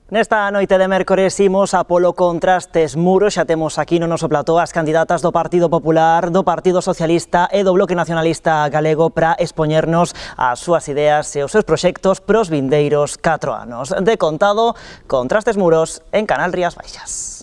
Nesta noite de mércores imos a polo Contrastes Muros. Xa temos aquí no noso plató as candidatas do Partido Popular, do Partido Socialista e do Bloque Nacionalista Galego para expoñernos as súas ideas e os seus proxectos pros vindeiros 4 anos. De contado, Contrastes Muros en Canal Rías Baixas.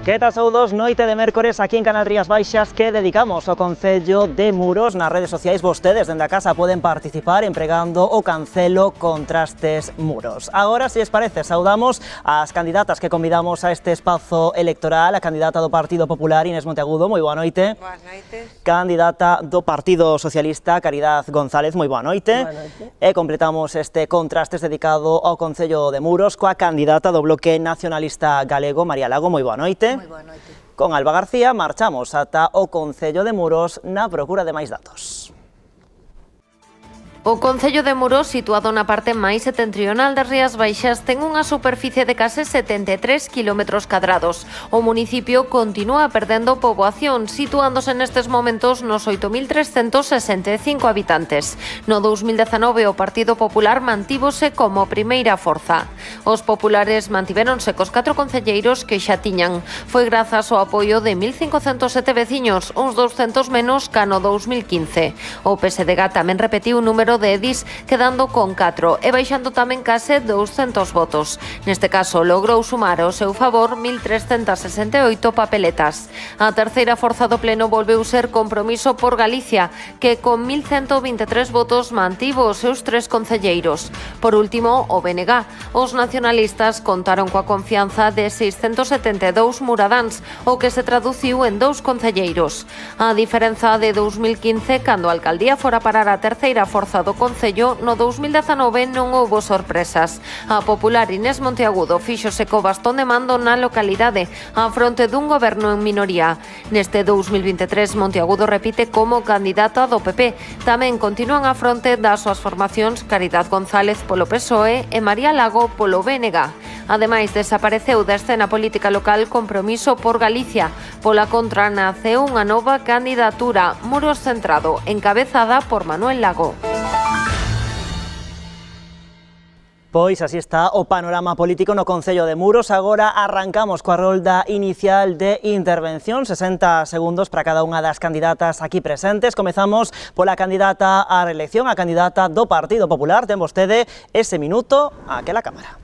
Que tal, saudos? Noite de mércores aquí en Canal Rías Baixas que dedicamos ao Concello de Muros. Nas redes sociais vostedes dende a casa poden participar empregando o cancelo Contrastes Muros. Agora, se les parece, saudamos as candidatas que convidamos a este espazo electoral. A candidata do Partido Popular, Inés Monteagudo, moi boa noite. Boas noites. Candidata do Partido Socialista, Caridad González, moi boa noite. Boa noite. E completamos este Contrastes dedicado ao Concello de Muros coa candidata do Bloque Nacionalista Galego, María Lago, moi boa noite. Moi boa noite. Con Alba García marchamos ata o Concello de Muros na procura de máis datos. O Concello de Muros, situado na parte máis setentrional das Rías Baixas, ten unha superficie de case 73 km². O municipio continúa perdendo poboación, situándose nestes momentos nos 8.365 habitantes. No 2019, o Partido Popular mantívose como primeira forza. Os populares mantivéronse cos 4 concelleiros que xa tiñan. Foi grazas ao apoio de 1.507 veciños, uns 200 menos ca no 2015. O PSDG tamén repetiu o número de edis, quedando con 4 e baixando tamén case 200 votos. Neste caso, logrou sumar ao seu favor 1.368 papeletas. A terceira forza do pleno volveu ser Compromiso por Galicia, que con 1.123 votos mantivo os seus 3 concelleiros. Por último, o BNG. Os nacionalistas contaron coa confianza de 672 muradáns, o que se traduciu en 2 concelleiros. A diferenza de 2015, cando a alcaldía fora parar a terceira forza do Concello, no 2019 non houbo sorpresas. A popular Inés Monteagudo fíxose co bastón de mando na localidade, a fronte dun goberno en minoría. Neste 2023, Monteagudo repite como candidata do PP. Tamén continúan a fronte das súas formacións Caridad González polo PSOE e María Lago polo BNG. Ademais, desapareceu da escena política local Compromiso por Galicia. Pola contra, naceu unha nova candidatura, Muros Centrado, encabezada por Manuel Lago. Pois así está o panorama político no Concello de Muros. Agora arrancamos coa rolda inicial de intervención, 60 segundos para cada unha das candidatas aquí presentes. Comezamos pola candidata á reelección, a candidata do Partido Popular. Ten vostede ese minuto aquela cámara.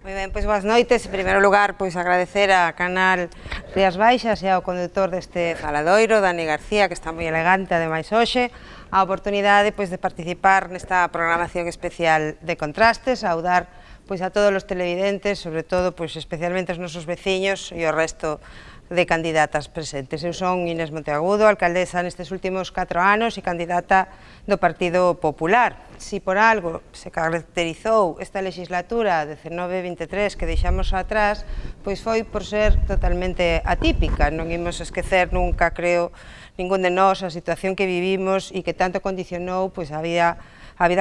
Moi ben, pois boas noites. En primeiro lugar, pois agradecer a Canal Rías Baixas e ao conductor deste faladoiro, Dani García, que está moi elegante, ademais hoxe, a oportunidade pois de participar nesta programación especial de Contrastes, saudar pois a todos os televidentes, sobre todo pois especialmente os nosos veciños e o resto de candidatas presentes. Eu son Inés Monteagudo, alcaldesa nestes últimos 4 anos e candidata do Partido Popular. Si por algo se caracterizou esta legislatura 19-23 que deixamos atrás, pois foi por ser totalmente atípica. Non imos esquecer nunca, creo, ningún de nós a situación que vivimos e que tanto condicionou pois a vida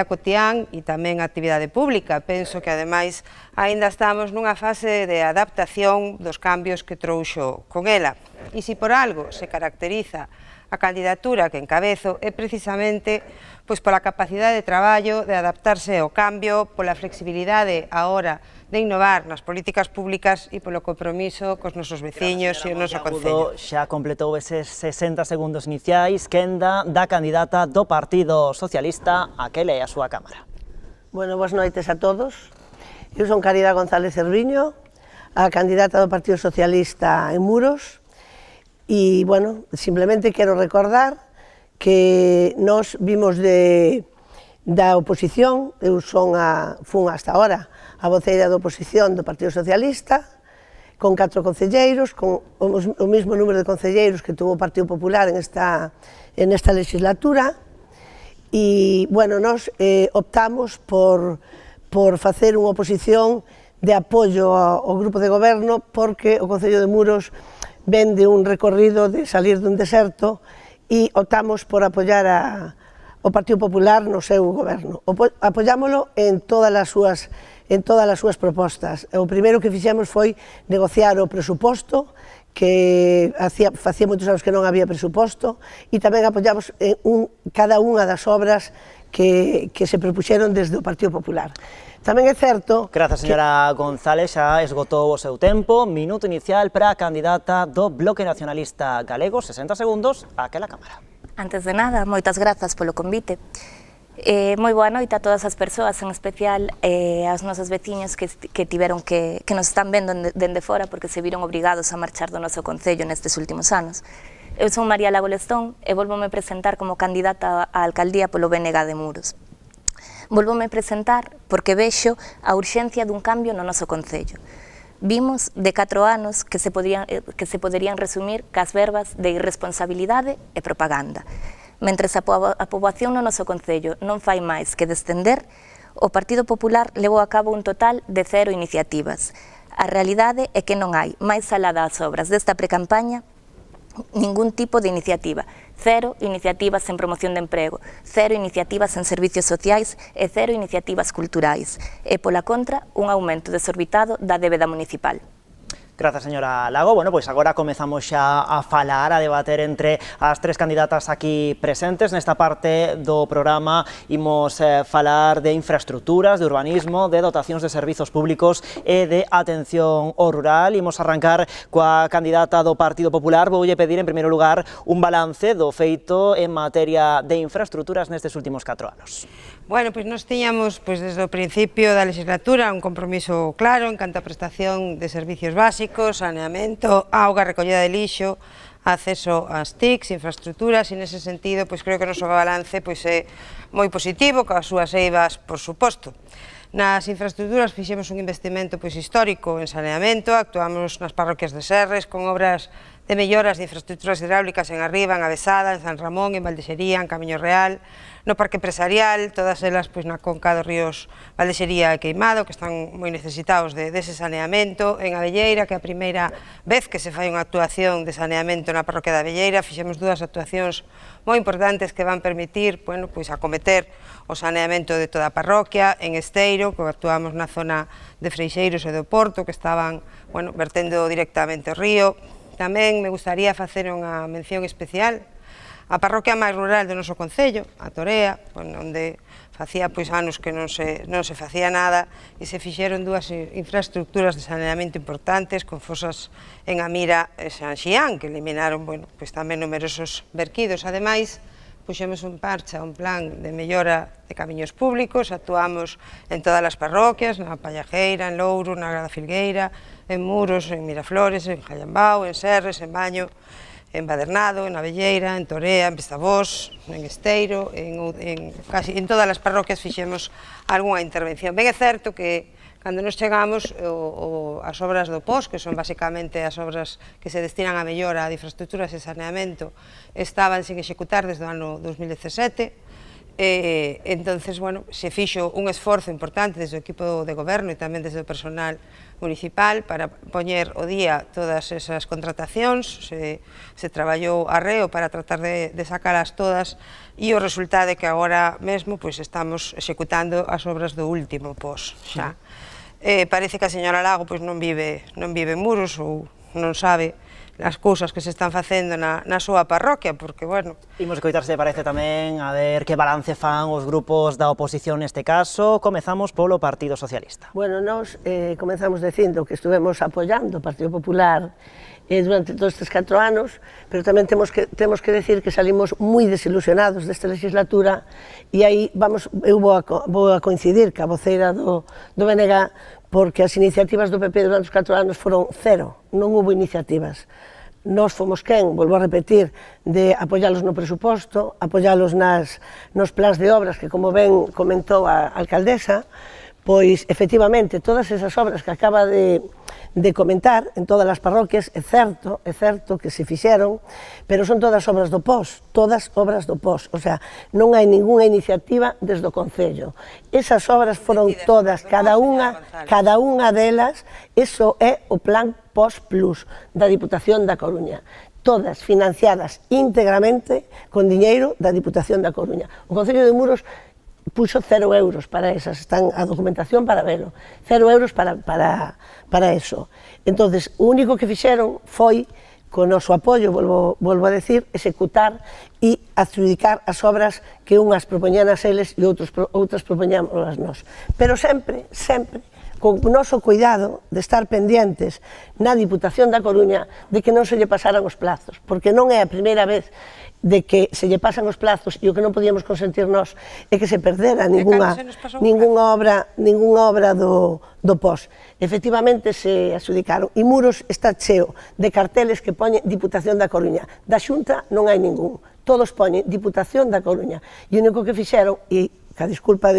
cotián e tamén a actividade pública. Penso que, ademais, aínda estamos nunha fase de adaptación dos cambios que trouxo con ela. E se por algo se caracteriza a candidatura que encabezo é precisamente pois pola capacidade de traballo, de adaptarse ao cambio, pola flexibilidade a hora de innovar nas políticas públicas e polo compromiso cos nosos veciños e o noso Concello. Xa completou eses 60 segundos iniciais. Quenda da candidata do Partido Socialista, aquela é a súa cámara. Bueno, boas noites a todos. Eu son Caridad González Cerviño, a candidata do Partido Socialista en Muros, e, bueno, simplemente quero recordar que nós vimos da oposición. Eu fun hasta ahora a voceira da oposición do Partido Socialista, con 4 concelleiros, con o mesmo número de concelleiros que tuvo o Partido Popular en esta legislatura, e, bueno, nós optamos por facer unha oposición de apoio ao grupo de goberno, porque o Concello de Muros ven de un recorrido de salir dun deserto e optamos por apoiar o Partido Popular no seu goberno. Apoyámolo en todas as súas propostas. O primeiro que fixemos foi negociar o presuposto, que facía moitos anos que non había presuposto, e tamén apoyamos cada unha das obras que se propuxeron desde o Partido Popular. Tamén é certo... Grazas, señora González, xa esgotou o seu tempo. Minuto inicial para a candidata do Bloque Nacionalista Galego, 60 segundos, aquela cámara. Antes de nada, moitas grazas polo convite. Moi boa noite a todas as persoas, en especial aos nosos veciños que tiveron que nos están vendo dende fora porque se viron obrigados a marchar do noso concello nestes últimos anos. Eu son María Lago Lestón e volvome presentar como candidata á alcaldía polo BNG de Muros. Volvome presentar porque vexo a urxencia dun cambio no noso concello. Vimos de 4 anos que se poderían resumir cas verbas de irresponsabilidade e propaganda. Mentres a poboación no noso concello non fai máis que descender, o Partido Popular levou a cabo un total de 0 iniciativas. A realidade é que non hai, máis alá das obras desta precampaña, ningún tipo de iniciativa. 0 iniciativas en promoción de emprego, 0 iniciativas en servicios sociais e 0 iniciativas culturais. E, pola contra, un aumento desorbitado da débeda municipal. Grazas, señora Lago. Bueno, pois agora comezamos xa a falar, a debater entre as 3 candidatas aquí presentes. Nesta parte do programa imos falar de infraestructuras, de urbanismo, de dotacións de servizos públicos e de atención ao rural. Imos arrancar coa candidata do Partido Popular. Voulle pedir, en primeiro lugar, un balance do feito en materia de infraestructuras nestes últimos 4 anos. Bueno, pois nos tiñamos desde o principio da legislatura un compromiso claro en canto a prestación de servicios básicos, saneamento, auga, recollida de lixo, acceso ás TICs, infraestructuras, e nese sentido creo que o noso balance é moi positivo, coas súas eivas, por suposto. Nas infraestructuras fixemos un investimento histórico en saneamento, actuamos nas parroquias de Serres con obras de melloras de infraestructuras hidráulicas en Arriba, en Avesada, en San Ramón, en Valdexería, en Camiño Real, no Parque Empresarial, todas elas na conca dos ríos Valdexería e Queimado, que están moi necesitados dese saneamento. En Abelleira, que é a primeira vez que se fai unha actuación de saneamento na parroquia de Abelleira, fixemos 2 actuacións moi importantes que van permitir acometer o saneamento de toda a parroquia. En Esteiro, que actuamos na zona de Freixeiros e do Porto, que estaban vertendo directamente ao río. Tamén me gustaría facer unha mención especial a parroquia máis rural do noso concello, a Torea, onde facía anos que non se facía nada e se fixeron 2 infraestructuras de saneamento importantes con fosas en Amira e San Xián, que eliminaron tamén numerosos verquidos. Ademais, puxemos en marcha un plan de mellora de camiños públicos, actuamos en todas as parroquias, na Pallajeira, en Louro, na Grada Filgueira, en Muros, en Miraflores, en Jallambao, en Serres, en Baño, en Badernado, en Abelleira, en Torea, en Pestabós, en Esteiro, en todas as parroquias fixemos algunha intervención. Ben é certo que cando nos chegamos, as obras do POS, que son basicamente as obras que se destinan a mellora de infraestructuras e saneamento, estaban sin executar desde o ano 2017, entonces, se fixo un esforzo importante desde o equipo de goberno e tamén desde o personal municipal para poñer o día todas esas contratacións, se traballou arreo para tratar de sacalas todas e o resultado é que agora mesmo estamos executando as obras do último POS xa. Parece que a señora Lago non vive en Muros ou non sabe as cousas que se están facendo na súa parroquia, porque, Imos escoitar se parece tamén a ver que balance fan os grupos da oposición neste caso. Comezamos polo Partido Socialista. Bueno, nós comezamos dicindo que estuvemos apoiando o Partido Popular durante todos estes 4 anos, pero tamén temos que decir que salimos moi desilusionados desta legislatura e aí eu vou a coincidir ca voceira do BNG, porque as iniciativas do PP durante os 4 anos foron 0, non houve iniciativas. Nós fomos volvo a repetir, de apoialos no presuposto, apoialos nos plans de obras que, como ben comentou a alcaldesa, pois, efectivamente, todas esas obras que acaba de comentar en todas as parroquias, é certo que se fixeron, pero son todas obras do POS, o sea, non hai ninguna iniciativa desde o Concello. Esas obras foron todas, cada unha delas, iso é o plan POS Plus da Diputación da Coruña. todas financiadas íntegramente con diñeiro da Diputación da Coruña. O Concello de Muros puxo 0 euros para esas, están a documentación para velo, 0 euros para eso. Entonces, o único que fixeron foi, con o noso apoio, volvo a decir, executar e adjudicar as obras que unhas propoñían as eles e outras propoñamos as nós. Pero sempre, sempre, con o noso cuidado de estar pendientes na Diputación da Coruña de que non se lle pasaran os plazos, porque non é a primeira vez de que se lle pasan os plazos e o que non podíamos consentir nós é que se perdera ningunha obra do POS. Efectivamente se adjudicaron e Muros está cheo de carteles que poñen Diputación da Coruña. Da Xunta non hai ningún, todos poñen Diputación da Coruña. E o único que fixeron, e a disculpa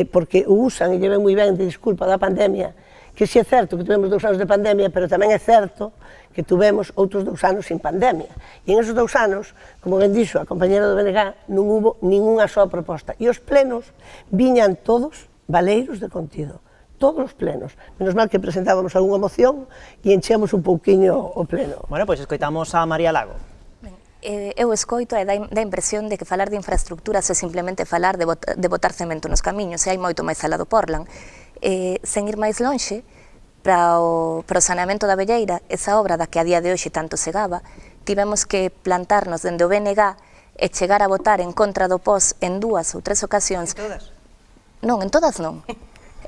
porque o usan e lleven moi ben de disculpa da pandemia, que si é certo que tivemos 2 anos de pandemia, pero tamén é certo que tuvemos outros 2 anos sin pandemia. E en esos 2 anos, como ben dixo a compañera do BNG, non hubo ninguna soa proposta. E os plenos viñan todos valeiros de contido. Todos os plenos. Menos mal que presentábamos algunha moción e enchemos un pouquiño o pleno. Bueno, pois escoitamos a María Lago. Eu escoito e dá impresión de que falar de infraestructuras é simplemente falar de botar cemento nos camiños, e hai moito máis alá do Portland. Sen ir máis lonxe, para o saneamento da Velleira, esa obra da que a día de hoxe tanto se gaba, tivemos que plantarnos dende o BNG e chegar a votar en contra do POS en 2 ou 3 ocasións. En todas? Non, en todas non.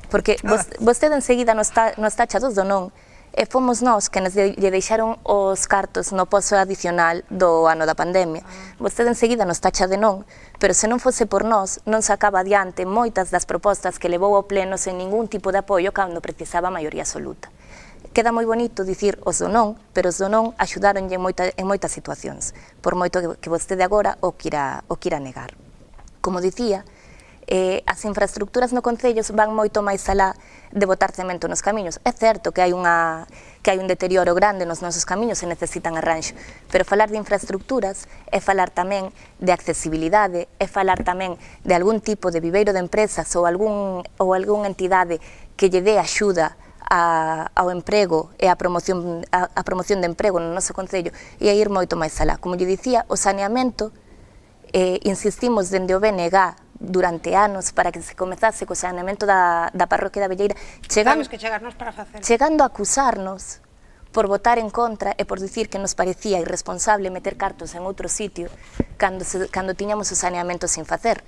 Porque vostede enseguida nos tachados do non, e fomos nós que nos lle deixaron os cartos no pozo adicional do ano da pandemia. Vostede enseguida nos tacha de non, pero se non fose por nós, non sacaba adiante moitas das propostas que levou ao pleno sen ningún tipo de apoio cando precisaba a maioría absoluta. Queda moi bonito dicir os do non, pero os do non axudaronlle en moitas situacións, por moito que vostede agora o quira negar. Como dicía, as infraestructuras no Concello van moito máis alá de botar cemento nos camiños. É certo que hai un deterioro grande nos nosos camiños e necesitan arranxo, pero falar de infraestructuras é falar tamén de accesibilidade, é falar tamén de algún tipo de viveiro de empresas ou algunha entidade que lle dé axuda ao emprego e a promoción de emprego no noso Concello, e a ir moito máis alá. Como lle dicía, o saneamento, insistimos dende o BNG durante anos para que se comezase co saneamento da parroquia da Velleira, chegando a acusarnos por votar en contra e por dicir que nos parecía irresponsable meter cartos en outro sitio cando tiñamos o saneamento sin facer.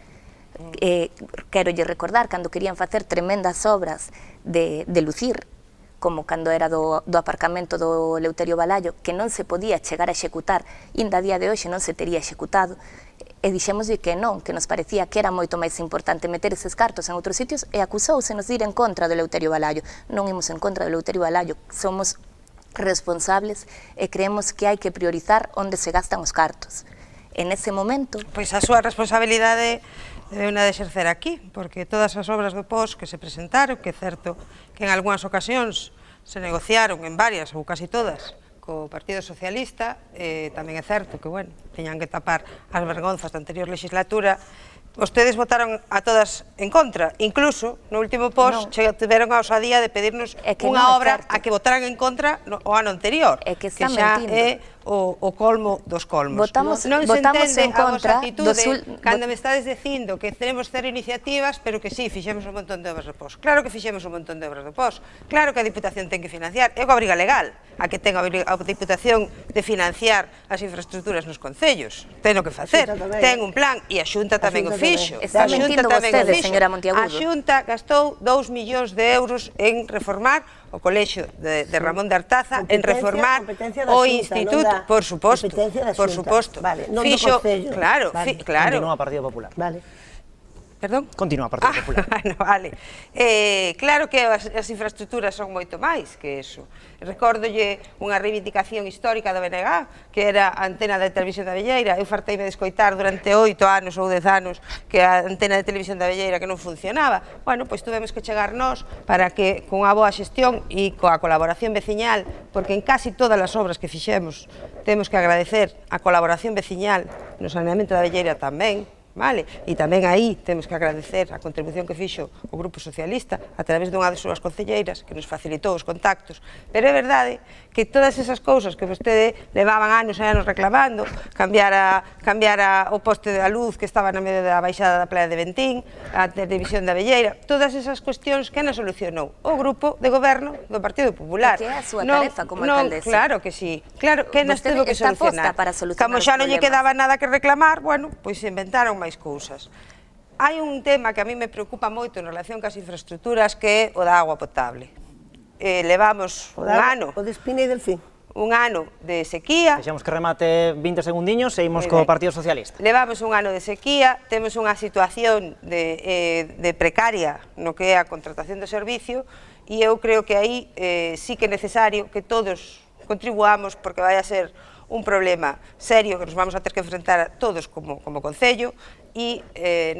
Quero lle recordar cando querían facer tremendas obras de lucir, como cando era do aparcamento do Eleuterio Balaio, que non se podía chegar a executar, inda a día de hoxe non se tería executado, e dixémoslle que non, que nos parecía que era moito máis importante meter eses cartos en outros sitios, e acusousenos de ir en contra do Eleuterio Balaio. Non imos en contra do Eleuterio Balaio, somos responsables e creemos que hai que priorizar onde se gastan os cartos. En ese momento... Pois a súa responsabilidade debe unha de exercer aquí, porque todas as obras do POS que se presentaron, que é certo que en algunhas ocasións se negociaron en varias ou casi todas co Partido Socialista, tamén é certo que, bueno, teñan que tapar as vergonzas da anterior legislatura. Vostedes votaron a todas en contra, incluso no último POS tiveron a osadía de pedirnos unha obra a que votaran en contra o ano anterior, que xa é o colmo dos colmos. Non se entende a vosa actitude cando me estades dicindo que tenemos 0 iniciativas, pero que sí, fixemos un montón de obras do POS. Claro que fixemos un montón de obras do POS, claro que a Diputación ten que financiar, é coa obriga legal a que ten a Diputación de financiar as infraestructuras nos concellos, ten o que facer, ten un plan e a Xunta tamén o fixo. Está mentindo vostede, señora Monteagudo. A Xunta gastou 2 millóns de euros en reformar o colexio de Ramón de Artaza, en reformar o instituto, por suposto, fixo, claro, Continúa o Partido Popular. Perdón? Continúa o Partido Popular. Vale. Claro que as infraestructuras son moito máis que eso. Recórdolle unha reivindicación histórica da BNG, que era a antena de televisión da Velleira. Eu farteime de escoitar durante 8 anos ou 10 anos que a antena de televisión da Velleira que non funcionaba. Bueno, pois tuvemos que chegar nós para que, con a boa xestión e coa colaboración veciñal, porque en casi todas as obras que fixemos temos que agradecer a colaboración veciñal no saneamento da Velleira tamén, vale? E tamén aí temos que agradecer a contribución que fixo o Grupo Socialista a través dunha das súas concelleiras que nos facilitou os contactos, pero é verdade que todas esas cousas que vostede levaban anos e anos reclamando, cambiar o poste da luz que estaba na medio da baixada da Playa de Ventín, a televisión da Velleira, todas esas cuestións que nos solucionou o Grupo de Goberno do Partido Popular. Que é a súa tarefa como alcaldesa. Claro que sí, claro que nos Vostede tevo que está solucionar. posta para solucionar Como xa os non lle problemas. quedaba nada que reclamar, bueno, pois inventaron máis cousas. Hai un tema que a mí me preocupa moito en relación cas infraestructuras que é o da agua potable. Levamos un ano, O de Espina e Delfín. un ano de sequía. Deixamos que remate 20 segundiños e imos Moi co ben. Partido Socialista. Levamos un ano de sequía, temos unha situación de precaria no que é a contratación do servicio e eu creo que aí sí que é necesario que todos contribuamos porque vai a ser un problema serio que nos vamos a ter que enfrentar a todos como Concello e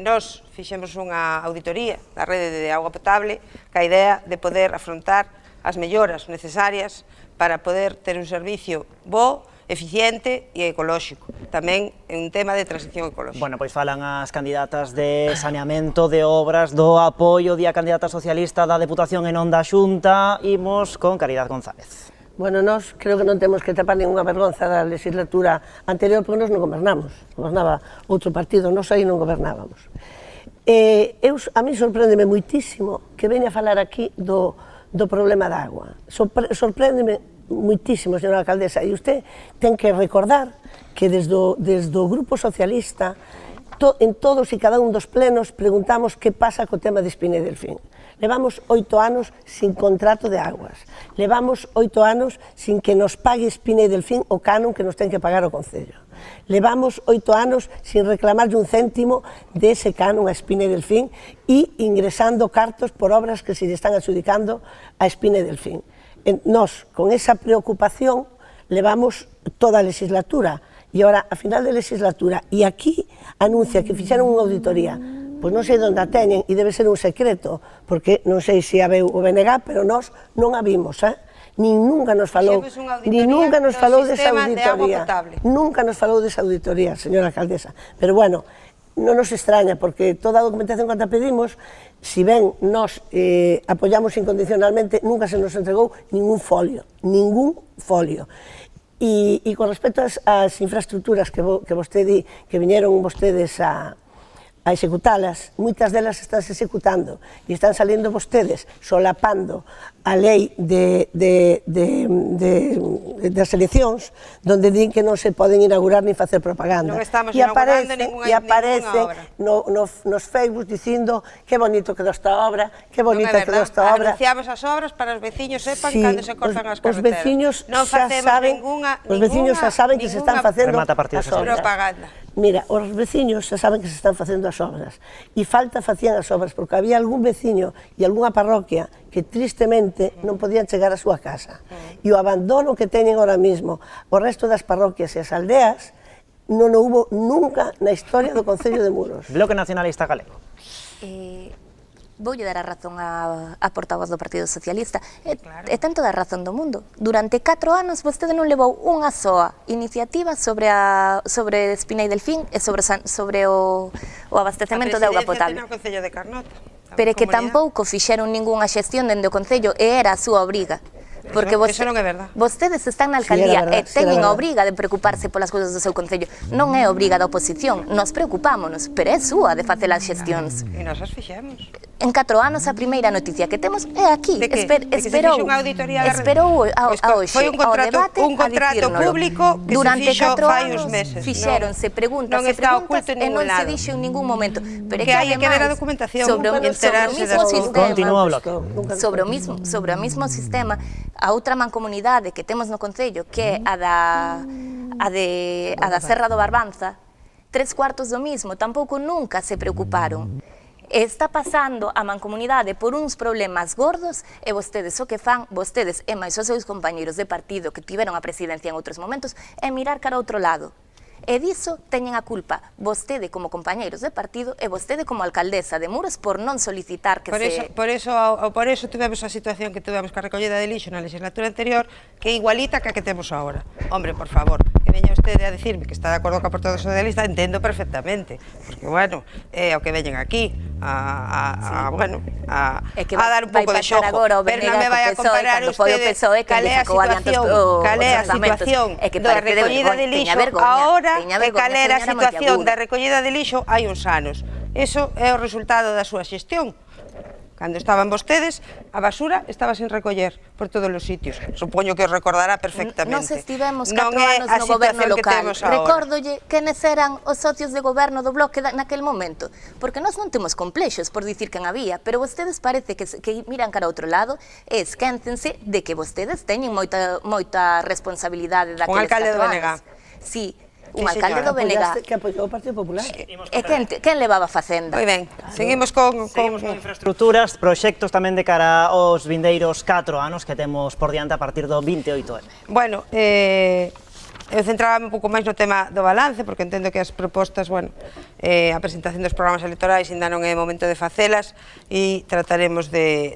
nós fixemos unha auditoría da rede de agua potable ca idea de poder afrontar as melloras necesarias para poder ter un servicio bo, eficiente e ecolóxico. Tamén é un tema de transición ecolóxica. Bueno, pois falan as candidatas de saneamento, de obras, do apoio di a candidata socialista da Deputación e non da Xunta. Imos con Caridad González. Bueno, nós creo que non temos que tapar ninguna vergonza da legislatura anterior porque nós non gobernamos, gobernaba outro partido, nós aí non gobernábamos. A mí sorpréndeme muitísimo que veña a falar aquí do problema da agua. Sorpréndeme muitísimo, señora alcaldesa, e usted ten que recordar que desde o Grupo Socialista en todos e cada un dos plenos preguntamos que pasa co tema de Espina e Delfín. Levamos 8 anos sin contrato de aguas. Levamos 8 anos sin que nos pague Espina e Delfín o canon que nos ten que pagar o Concello. Levamos 8 anos sin reclamarlle un céntimo de ese canon a Espina e Delfín e ingresando cartos por obras que se lle están adjudicando a Espina e Delfín. Nós, con esa preocupación, levamos toda a legislatura e agora, a final de legislatura, e aquí anuncia que fixeron unha auditoría. Pois non sei onde a teñen e debe ser un secreto, porque non sei se a veu o BNG, pero nós non a vimos, nin nunca nos falou desa auditoría. Nunca nos falou desa auditoría, señora alcaldesa. Pero bueno, non nos extraña, porque toda a documentación que pedimos, si ben nós apoyamos incondicionalmente, nunca se nos entregou ningún folio. E con respecto ás infraestructuras que vostede di, que viñeron vostedes a executalas, moitas delas están se executando e están salindo vostedes solapando a lei das eleccións donde din que non se poden inaugurar nin facer propaganda. Non estamos inaugurando ninguna obra. Nos Facebook dicindo que bonito quedou esta obra, que bonita quedou esta obra. Anunciamos as obras para os veciños sepan cando se cortan as carreteras. Os veciños xa saben que se están facendo as obras. Mira, os veciños xa saben que se están facendo as obras e falta facían as obras porque había algún veciño e algunha parroquia que tristemente non podían chegar á súa casa e o abandono que teñen ahora mismo o resto das parroquias e as aldeas non houbo nunca na historia do Concello de Muros. Bloque Nacionalista Galego. Voulle dar a razón a portavoz do Partido Socialista. E ten toda a razón do mundo. Durante 4 anos vostede non levou unha soa iniciativa sobre Espina e Delfín e sobre o abastecemento de auga potable. A presidencia ten o Concello de Carnota. Pero é que tampouco fixeron ningunha xestión dende o Concello e era a súa obriga. Porque eso non é verdad. Vostedes están na alcaldía e teñen a obriga de preocuparse polas cousas do seu concello. Non é obriga da oposición, nos preocupámonos, pero é súa de facer as xestións. E nós as fixemos. En 4 anos a primeira noticia que temos é aquí. Esperou a hoxe foi un contrato público que durante se fixo 4 fai anos uns meses. Fixéronse preguntas non está oculto e en non ningún se lado. dixo en ningún momento. Pero Que hai que ver a documentación sobre o mismo sistema, a outra mancomunidade que temos no Concello, que é a da Serra do Barbanza, 3/4 do mismo, tampouco nunca se preocuparon. Está pasando a mancomunidade por uns problemas gordos e vostedes o que fan, vostedes e máis os seus compañeiros de partido que tiveron a presidencia en outros momentos, é mirar cara a outro lado. E diso teñen a culpa vostede como compañeiros de partido e vostede como alcaldesa de Muros por non solicitar que Por eso tivemos a situación que tivemos que a recollida de lixo na legislatura anterior que é igualita que a que temos agora. Hombre, por favor, que veña usted a dicirme que está de acordo coa Portavoz Socialista, entendo perfectamente, porque, bueno, é o que veñen aquí a dar un pouco de xogo, pero non me vai a comparar usted cal é a situación da recollida de lixo agora e cal era a situación da recollida de lixo hai uns anos. Eso é o resultado da súa xestión. Cando estaban vostedes, a basura estaba sin recoller por todos os sitios. Supoño que os recordará perfectamente. Nos estivemos 4 anos no goberno local. Recórdolle quenes eran os socios de goberno do Bloque naquel momento. Porque nós non temos complexos por dicir quen había, pero vostedes parece que miran cara a outro lado e esquéntense de que vostedes teñen moita responsabilidade daqueles 4 anos. Con alcalde do BNG. Sí. Un alcalde do BNG. Que apoiou o Partido Popular. E quen levaba a Facenda? Moi ben, seguimos con infraestructuras, proxectos tamén de cara aos vindeiros 4 anos que temos por diante a partir do 28M. Bueno, eu centrábame un pouco máis no tema do balance, porque entendo que as propostas, bueno, a presentación dos programas electorais ainda non é momento de facelas e trataremos de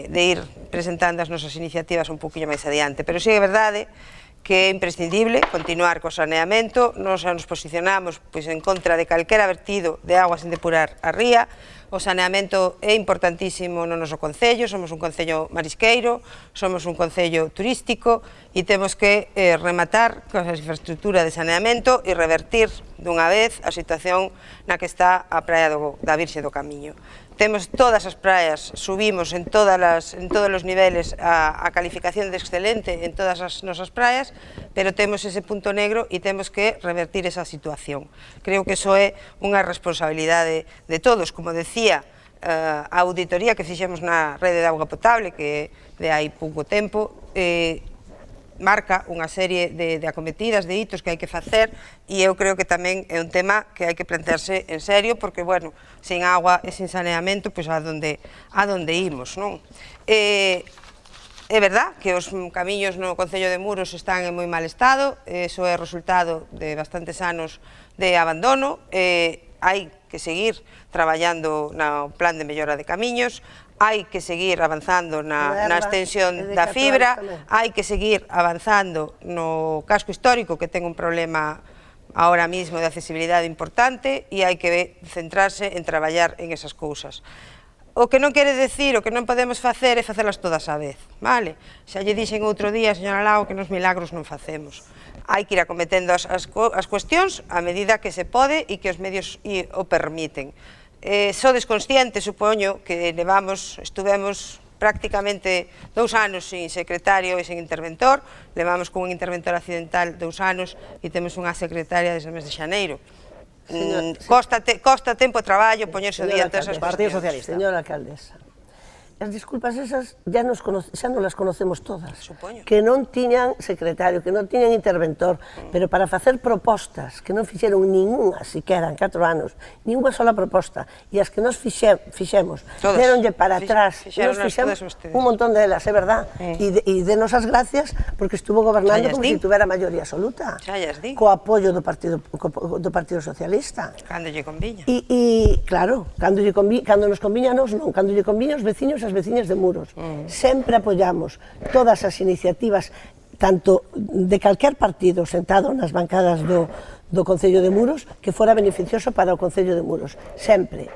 ir presentando as nosas iniciativas un pouquinho máis adiante, pero sí é verdade que é imprescindible continuar co saneamento. Nos nos posicionamos en contra de calquera vertido de agua sin depurar a ría. O saneamento é importantísimo no noso concello, somos un concello marisqueiro, somos un concello turístico e temos que rematar con as infraestructuras de saneamento e revertir dunha vez a situación na que está a praia da Virxe do Camiño. Temos todas as praias, subimos en todos os niveles a calificación de excelente en todas as nosas praias, pero temos ese punto negro e temos que revertir esa situación. Creo que iso é unha responsabilidade de todos, como decía, a auditoría que fixemos na rede de auga potable, que de hai pouco tempo, marca unha serie de acometidas, de hitos que hai que facer e eu creo que tamén é un tema que hai que plantearse en serio porque, bueno, sin agua e sin saneamento, pois a donde imos, non? É verdad que os camiños no Concello de Muros están en moi mal estado, iso é resultado de bastantes anos de abandono, hai que seguir traballando no plan de mellora de camiños, hai que seguir avanzando na extensión da fibra, hai que seguir avanzando no casco histórico que ten un problema ahora mismo de accesibilidade importante e hai que centrarse en traballar en esas cousas. O que non quere decir, o que non podemos facer é facelas todas á vez, vale? Xa lle dixen outro día, señora Lago, que nos milagros non facemos. Hai que ir acometendo as cuestións a medida que se pode e que os medios o permiten. Sodes conscientes, supoño, que estuvemos prácticamente 2 anos sin secretario e sin interventor, levamos con un interventor accidental 2 anos e temos unha secretaria desde o mes de xaneiro. Costa tempo de traballo poñerse o día en todas as cuestións. Señora alcaldesa, as disculpas esas xa non las conocemos todas. Supoño. Que non tiñan secretario, que non tiñan interventor, pero para facer propostas que non fixeron ninguna, siquera en 4 anos, ninguna sola proposta, e as que nos fixemos, deronlle para atrás, nos fixemos un montón delas, é verdad, e denos as gracias porque estuvo gobernando como se tuvera maioría absoluta, co apoio do Partido Socialista. Cando lle conviña. E, claro, cando nos conviña nos non, cando lle conviña os veciños as veciñas de Muros. Sempre apoyamos todas as iniciativas, tanto de calquer partido sentado nas bancadas do Concello de Muros, que fora beneficioso para o Concello de Muros. Sempre.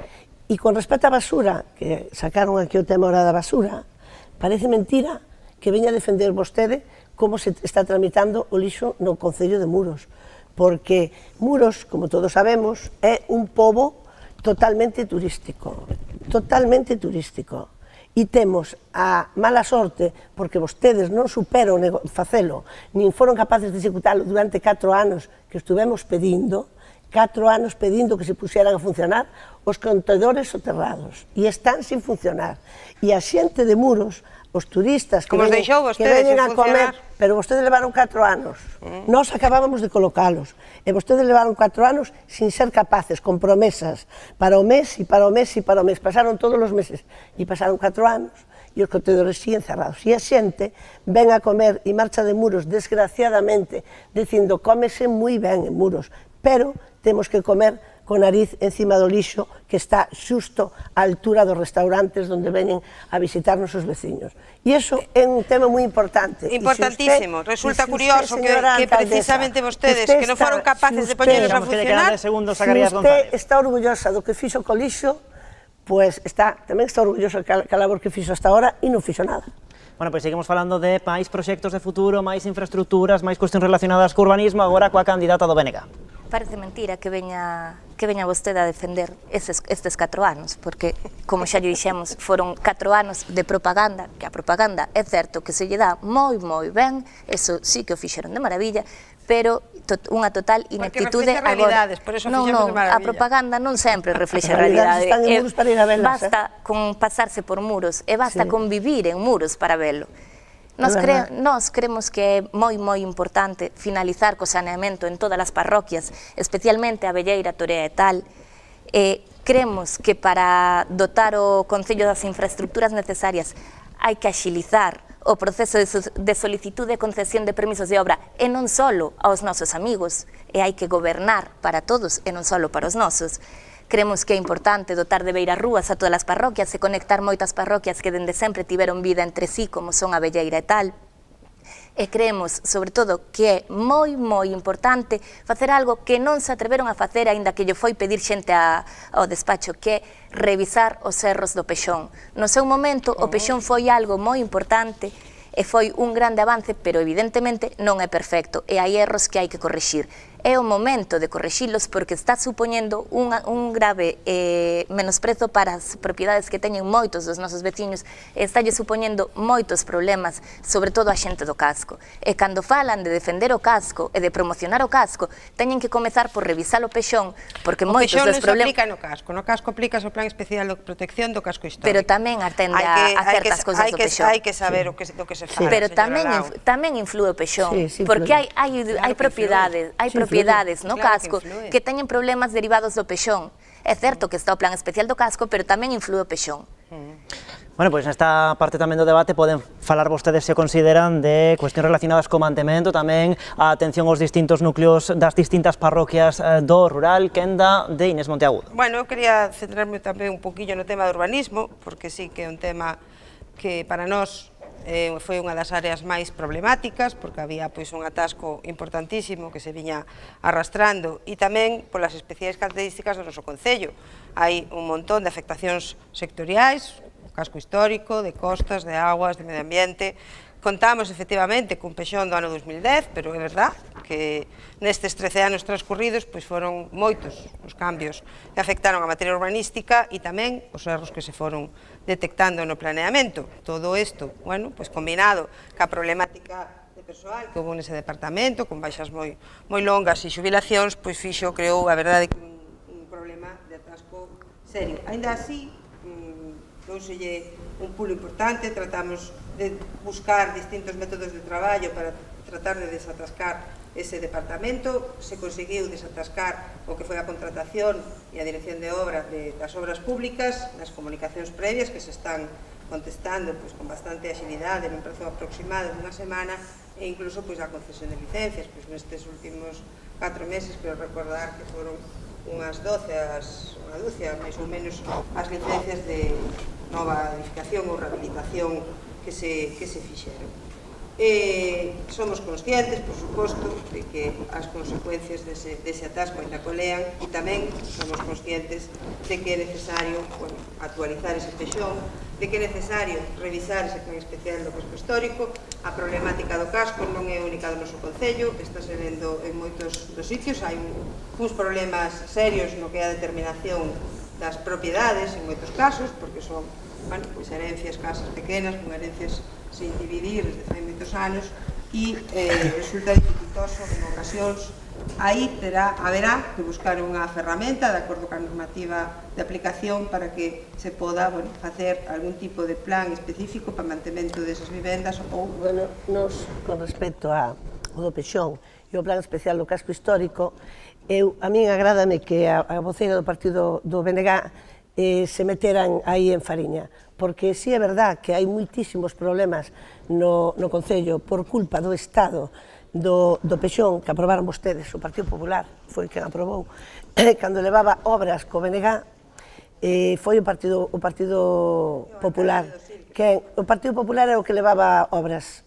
E con respecto á basura, que sacaron aquí o tema ahora da basura, parece mentira que veña a defender vostede como se está tramitando o lixo no Concello de Muros. Porque Muros, como todos sabemos, é un pobo totalmente turístico. Totalmente turístico. E temos a mala sorte, porque vostedes non superon facelo, nin foron capaces de executalo durante 4 anos que estuvemos pedindo, 4 anos pedindo que se puxeran a funcionar os contedores soterrados, e están sin funcionar. E a xente de Muros, os turistas que veñen a comer, pero vostedes levaron 4 anos, nós acabábamos de colocalos, e vostedes levaron 4 anos sin ser capaces, con promesas, para o mes, e para o mes, e para o mes, pasaron todos os meses, e pasaron 4 anos, e os contedores siguen cerrados, e a xente ven a comer e marcha de Muros, desgraciadamente, dicindo, cómese moi ben en Muros, pero temos que comer con nariz encima do lixo que está xusto á altura dos restaurantes onde veñen a visitarnos os veciños. E iso é un tema moi importante. Importantísimo. Resulta curioso que precisamente vostedes, que non foron capaces de poñeros a funcionar, se usted está orgullosa do que fixo co lixo, pois tamén está orgullosa da labor que fixo hasta ahora e non fixo nada. Bueno, pois seguimos falando de máis proxectos de futuro, máis infraestructuras, máis cuestións relacionadas co urbanismo, agora coa candidata do BNG. Parece mentira que veña vostede a defender estes 4 anos, porque, como xa lle dixemos, foron 4 anos de propaganda, que a propaganda é certo que se lle dá moi ben, eso sí que o fixeron de maravilla, pero unha total ineptitude agora. Non, a propaganda non sempre reflexa a realidade. Basta con pasarse por muros e basta con vivir en muros para velo. Nós creemos que é moi importante finalizar co saneamento en todas as parroquias, especialmente a Velleira, Torea e tal. Creemos que para dotar o Concello das infraestructuras necesarias hai que axilizar o proceso de solicitude e concesión de permisos de obra e non só aos nosos amigos, e hai que gobernar para todos e non só para os nosos. Creemos que é importante dotar de beirarrúas a todas as parroquias e conectar moitas parroquias que dende sempre tiveron vida entre sí, como son a Velleira e tal. E creemos, sobre todo, que é moi importante facer algo que non se atreveron a facer, aínda que lle foi pedir xente ao despacho, que é revisar os erros do Pexón. No seu momento, o Pexón foi algo moi importante e foi un grande avance, pero evidentemente non é perfecto e hai erros que hai que corrixir. É o momento de correxilos porque está supoñendo un grave menosprezo para as propiedades que teñen moitos dos nosos veciños e está lle supoñendo moitos problemas, sobre todo a xente do casco. E cando falan de defender o casco e de promocionar o casco, teñen que comezar por revisar o Pexón, porque moitos dos problemas... O Pexón non se aplica no casco aplica o Plan Especial de Protección do Casco Histórico. Pero tamén atende a certas cousas do Pexón. Hai que saber o que se fala. Pero tamén influe o Pexón, porque hai propiedades no casco que teñen problemas derivados do Pexón. É certo que está o Plan Especial do Casco, pero tamén influe o Pexón. Bueno, pois nesta parte tamén do debate poden falar vostedes se consideran de cuestións relacionadas co mantemento, tamén a atención aos distintos núcleos das distintas parroquias do rural. Quenda de Inés Monteagudo. Bueno, eu quería centrarme tamén un poquillo no tema do urbanismo, porque sí que é un tema que para nós foi unha das áreas máis problemáticas, porque había un atasco importantísimo que se viña arrastrando e tamén polas especiais características do noso Concello. Hai un montón de afectacións sectoriais, casco histórico, de costas, de aguas, de medio ambiente. Contamos efectivamente cun Pexón do ano 2010, pero é verdad que nestes 13 anos transcurridos foron moitos os cambios que afectaron a materia urbanística e tamén os erros que se foron detectando no planeamento. Todo isto, bueno, combinado ca problemática de persoal que houve nese departamento, con baixas moi longas e xubilacións, creou, a verdade, un problema de atasco serio. Ainda así, douselle un pulo importante, tratamos de buscar distintos métodos de traballo para tratar de desatascar ese departamento. Se conseguiu desatascar o que foi a contratación e a dirección de obra das obras públicas, nas comunicacións previas que se están contestando con bastante axilidade nun prazo aproximado dunha semana, e incluso a concesión de licencias. Nestes últimos 4 meses, quero recordar que foron unhas 12, unha dúcia, máis ou menos, as licencias de nova edificación ou rehabilitación que se fixeron. Somos conscientes, por suposto, de que as consecuencias dese atasco ainda colean, e tamén somos conscientes de que é necesario actualizar ese Pexón, de que é necesario revisar ese Plan Especial do Casco Histórico. A problemática do casco non é única do noso Concello, está se vendo en moitos dos sitios. Hai uns problemas serios no que é a determinación das propiedades, en moitos casos, porque son herencias, casas pequenas, con herencias sin dividir desde fai moitos anos, e resulta dificultoso en ocasións. Aí haberá que buscar unha ferramenta de acordo ca normativa de aplicación para que se poda facer algún tipo de plan específico para o mantemento desas vivendas ou... Nos, con respecto ao do Pexón e o Plan Especial do Casco Histórico, a min agrádame que a voceira do partido do BNG se meteran aí en Fariña, porque si é verdad que hai moitísimos problemas no Concello por culpa do Estado do Pexón, que aprobaron vostedes, o Partido Popular, foi quen aprobou, cando levaba obras co BNG, foi o Partido Popular. O Partido Popular é o que levaba obras,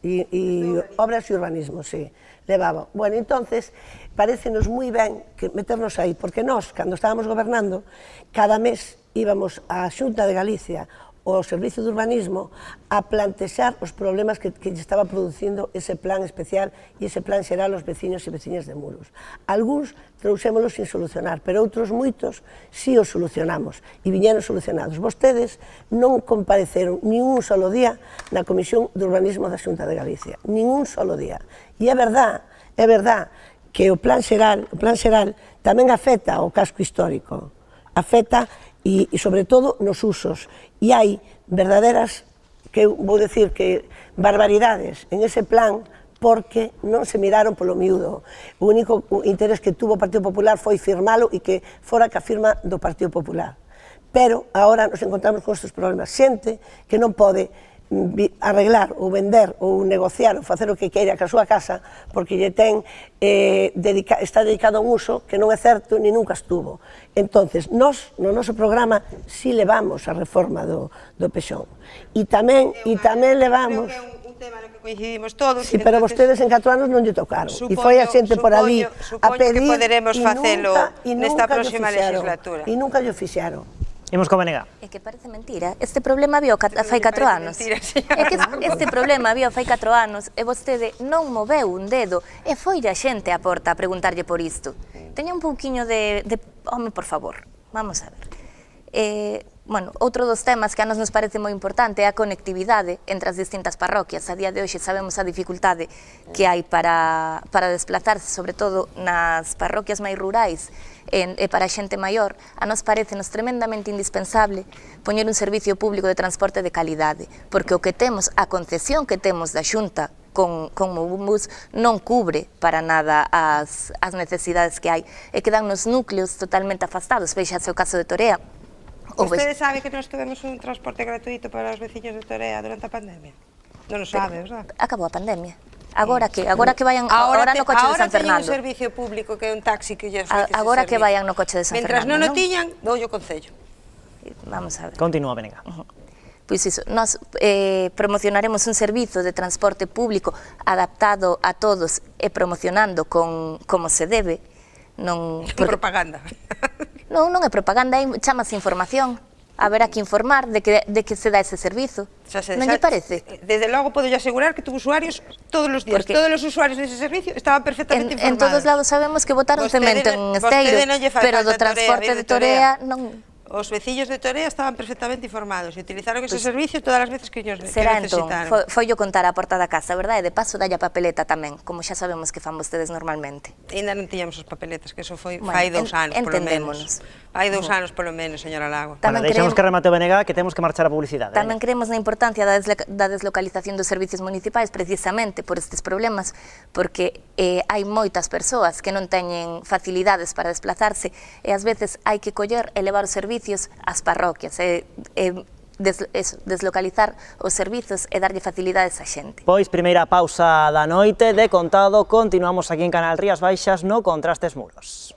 obras e urbanismo, sí, levaba. Bueno, entonces, parécenos moi ben que meternos aí, porque nós, cando estábamos gobernando, cada mes íbamos á Xunta de Galicia, o Servicio de Urbanismo, a plantexar os problemas que estaba producindo ese plan especial e ese plan xeral aos veciños e veciñas de Muros. Algúns trouxémolos sin solucionar, pero outros moitos sí os solucionamos e viñeron solucionados. Vostedes non compareceron nin un solo día na Comisión de Urbanismo da Xunta de Galicia, nin un solo día. E é verdad que o plan xeral tamén afecta ao casco histórico, afecta e sobre todo nos usos, e hai verdaderas, que eu vou decir que barbaridades en ese plan, porque non se miraron polo miúdo. O único interés que tuvo o Partido Popular foi firmalo e que fora que a firma do Partido Popular. Pero agora nos encontramos con estes problemas. Xente que non pode arreglar ou vender ou negociar ou facer o que queira ca súa casa porque lle ten está dedicado a un uso que non é certo ni nunca estuvo. Entonces, nós, no noso programa, si levamos a reforma do Pexón. E tamén levamos... un tema no que coincidimos todos. Sí, pero vostedes en 4 anos non lle tocaron. E foi a xente por ali a pedir... Supoño que poderemos facelo nesta próxima legislatura. E nunca lle fixeron. Imos co BNG. É que parece mentira. Este problema había fai 4 anos. É que este problema había fai 4 anos e vostede non moveu un dedo e foi a xente á porta a preguntarlle por isto. Teña un pouquiño de... Home, por favor, vamos a ver. Bueno, outro dos temas que a nos parece moi importante é a conectividade entre as distintas parroquias. A día de hoxe sabemos a dificultade que hai para desplazarse, sobre todo nas parroquias máis rurais e para a xente maior. A nos parece-nos tremendamente indispensable poñer un servicio público de transporte de calidade, porque o que temos, a concesión que temos da Xunta con Movubus non cubre para nada as necesidades que hai e quedan nos núcleos totalmente afastados. Vexase o caso de Torea. Vostede sabe que nós tuvemos un transporte gratuito para os veciños de Torea durante a pandemia? Non o sabe, verdad? Acabou a pandemia. Agora que vayan agora no coche de San Fernando. Ahora teñen un servicio público que é un taxi que lles ofrece. Agora que vayan no coche de San Fernando. Mentras non o tiñan, doulle o concello. Vamos a ver. Continúa, venga. Pois iso, nós promocionaremos un servizo de transporte público adaptado a todos e promocionando como se debe. Non propaganda. Non é propaganda, chamase información. Haberá que informar de que se dá ese servizo. Non lle parece? Desde logo podo asegurar que tuvo usuarios todos os días. Todos os usuarios dese servicio estaban perfectamente informados. En todos lados sabemos que botaron cemento en Esteiro, pero do transporte de Torea non... Os veciños de Torea estaban perfectamente informados e utilizaron ese servicio todas as veces que necesitaron. Será entón, foi o contar a porta da casa, verdade? E de paso dalle a papeleta tamén, como xa sabemos que fan vostedes normalmente. Ainda non tiñamos as papeletas, que eso foi fai 2 anos, polo menos. Fai 2 anos, polo menos, señora Lago. Deixamos que remate o BNG, que temos que marchar a publicidade. Tamén creemos na importancia da deslocalización dos servicios municipais, precisamente por estes problemas, porque hai moitas persoas que non teñen facilidades para desplazarse e ás veces hai que coller e levar os servicios ás parroquias, deslocalizar os servizos e darlle facilidades á xente. Pois, primeira pausa da noite, de contado, continuamos aquí en Canal Rías Baixas no Contrastes Muros.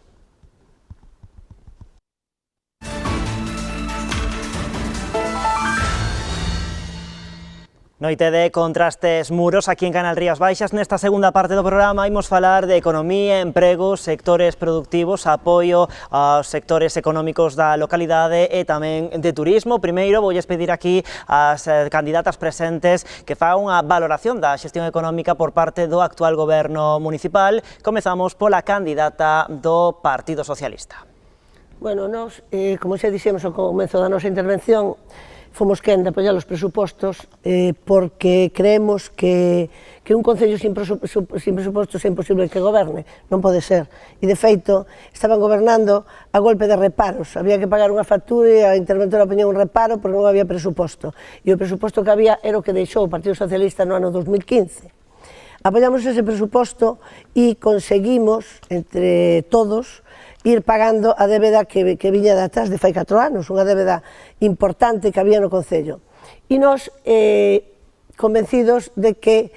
Noite de Contrastes Muros aquí en Canal Rías Baixas. Nesta segunda parte do programa imos falar de economía, empregos, sectores productivos, apoio aos sectores económicos da localidade e tamén de turismo. Primeiro voulles pedir aquí ás candidatas presentes que fagan unha valoración da xestión económica por parte do actual goberno municipal. Comezamos pola candidata do Partido Socialista. Bueno, nós, como xa dixemos ao comezo da nosa intervención, fomos quen de apoiar os presupostos porque creemos que un concello sin presupostos é imposible que goberne, non pode ser. E, de feito, estaban gobernando a golpe de reparos. Había que pagar unha factura e a interventora poñía un reparo porque non había presuposto. E o presuposto que había era o que deixou o Partido Socialista no ano 2015. Apoiamos ese presuposto e conseguimos, entre todos, ir pagando a débeda que viña de atrás de fai 4 anos, unha débeda importante que había no Concello. E nós convencidos de que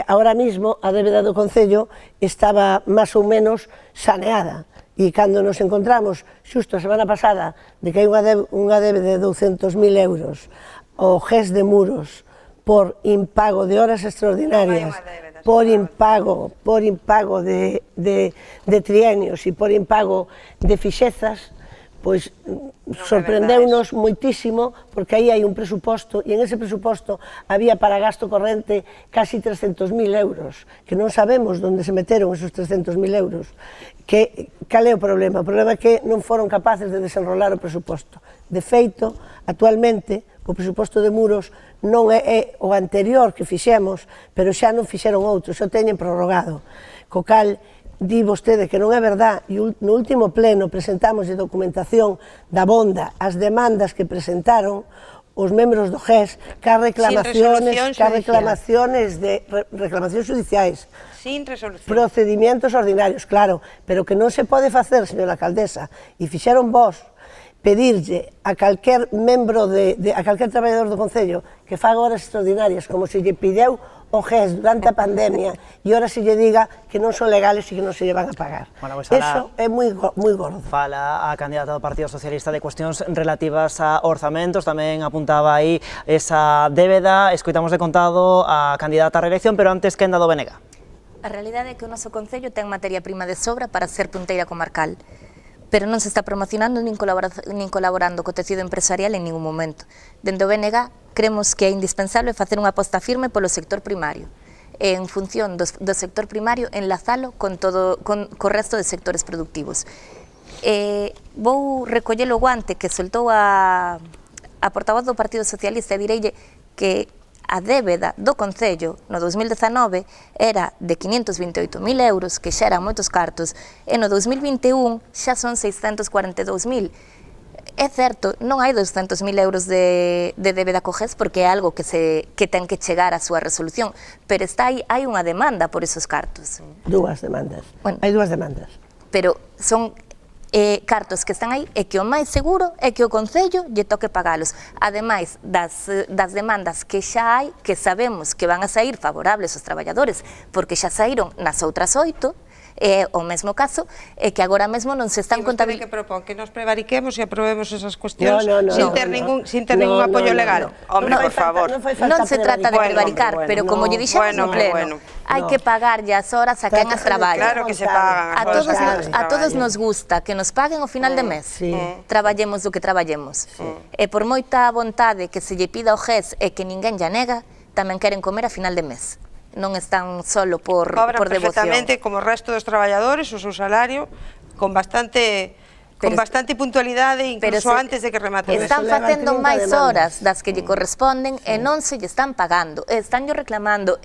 ahora mismo a débeda do Concello estaba máis ou menos saneada. E cando nos encontramos xusto a semana pasada de que hai unha débeda de 200.000 euros ao GES de Muros por impago de horas extraordinarias, por impago de trienios e por impago de fixezas, pois sorprendeunos moitísimo, porque aí hai un presuposto, e en ese presuposto había para gasto corrente casi 300.000 euros, que non sabemos onde se meteron esos 300.000 euros. Cal é o problema? O problema é que non foron capaces de desenrolar o presuposto. De feito, actualmente, o presuposto de Muros non é o anterior que fixemos, pero xa non fixeron outro, xa o teñen prorrogado. Co cal, di vostede que non é verdad, e no último pleno presentamos de documentación da Bonda as demandas que presentaron os membros do GES ca reclamacións judiciais, sin resolución, procedimientos ordinarios, claro, pero que non se pode facer, señora alcaldesa, e fixeron vos pedirlle a calquer membro, a calquer traballador do Concello que faga horas extraordinarias, como se lle pideu o GES durante a pandemia, e ahora se lle diga que non son legales e que non se lle van a pagar. Eso é moi gordo. Fala a candidata do Partido Socialista de cuestións relativas a orzamentos, tamén apuntaba aí esa débeda. Escoitamos de contado a candidata a reelección, pero antes que enda do BNG. A realidade é que o noso Concello ten materia prima de sobra para ser punteira comarcal, pero non se está promocionando nin colaborando co tecido empresarial en ningún momento. Dende o BNG creemos que é indispensable facer unha aposta firme polo sector primario, e en función do sector primario enlazalo con co resto de sectores productivos. Vou recoller o guante que soltou a portavoz do Partido Socialista e direille que a débeda do Concello no 2019 era de 528.000 euros, que xa eran moitos cartos, e no 2021 xa son 642.000. É certo, non hai 200.000 euros de débeda co GES porque é algo que ten que chegar á súa resolución, pero hai unha demanda por esos cartos. Dúas demandas, hai dúas demandas. Pero son cartos que están aí e que o máis seguro é que o Concello lle toque pagalos, ademais das demandas que xa hai, que sabemos que van a sair favorables aos traballadores, porque xa saíron nas outras 8, o mesmo caso, é que agora mesmo non se están contabilizando. Que propón que nos prevariquemos e aprobemos esas cuestións sin ter ningún apoio legal. Hombre, por favor. Non se trata de prevaricar, pero como lle dixemos no pleno, hai que pagarlle as horas a quen as traballa. Claro que se pagan. A todos nos gusta que nos paguen ao final de mes. Traballemos do que traballemos. E por moita vontade que se lle pida ao GES e que ninguén lla nega, tamén queren comer a final de mes. Non están solo por devoción. Cobran perfectamente como o resto dos traballadores o seu salario con bastante puntualidade, incluso antes de que remate. Están facendo máis horas das que lle corresponden e non se lle están pagando, están lle reclamando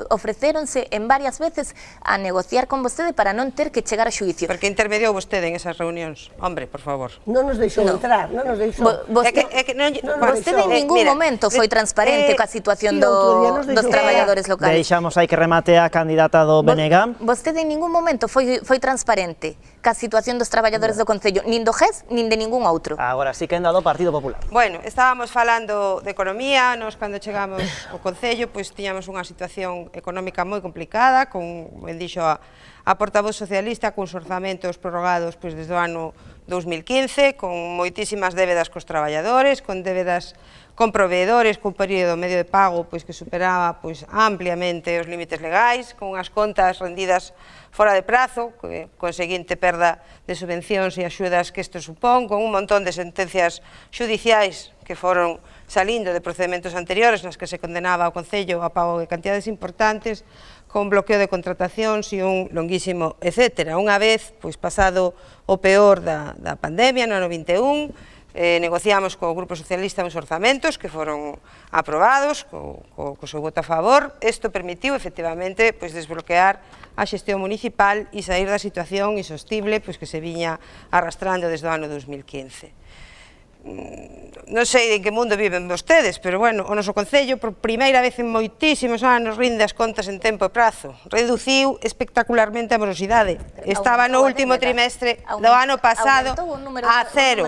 ofrecéronse en varias veces a negociar con vostede para non ter que chegar a xuicio. Porque intermediou vostede en esas reunións. Hombre, por favor. Non nos deixou entrar, non nos deixou. Vostede en ningún momento foi transparente coa situación dos traballadores locais. Deixamos aí que remate a candidata do BNG. Vostede en ningún momento foi transparente ca situación dos traballadores do Concello, nin do GES, nin de ningún outro. Agora sí que enda do Partido Popular. Bueno, estábamos falando de economía, nos cando chegamos ao Concello, pois tiñamos unha situación económica moi complicada, con, ben dixo a portavoz socialista, con os orzamentos prorrogados pois desde o ano 2015, con moitísimas débedas cos traballadores, con débedas con proveedores, con período medio de pago pois que superaba pois ampliamente os límites legais, con as contas rendidas fora de prazo, con seguinte perda de subvencións e axudas que isto supón, con un montón de sentencias judiciais que foron salindo de procedementos anteriores nas que se condenaba ao Concello a pago de cantidades importantes, con bloqueo de contratacións e un longuísimo etcétera. Unha vez, pois pasado o peor da pandemia, no ano 21, negociamos co Grupo Socialista uns orzamentos que foron aprobados co seu voto a favor. Isto permitiu, efectivamente, desbloquear a xestión municipal e sair da situación insostible que se viña arrastrando desde o ano 2015. Non sei en que mundo viven vostedes, pero bueno, o noso Concello, por primeira vez en moitísimos anos, rinde as contas en tempo e prazo. Reduciu espectacularmente a morosidade. Estaba no último trimestre do ano pasado a cero.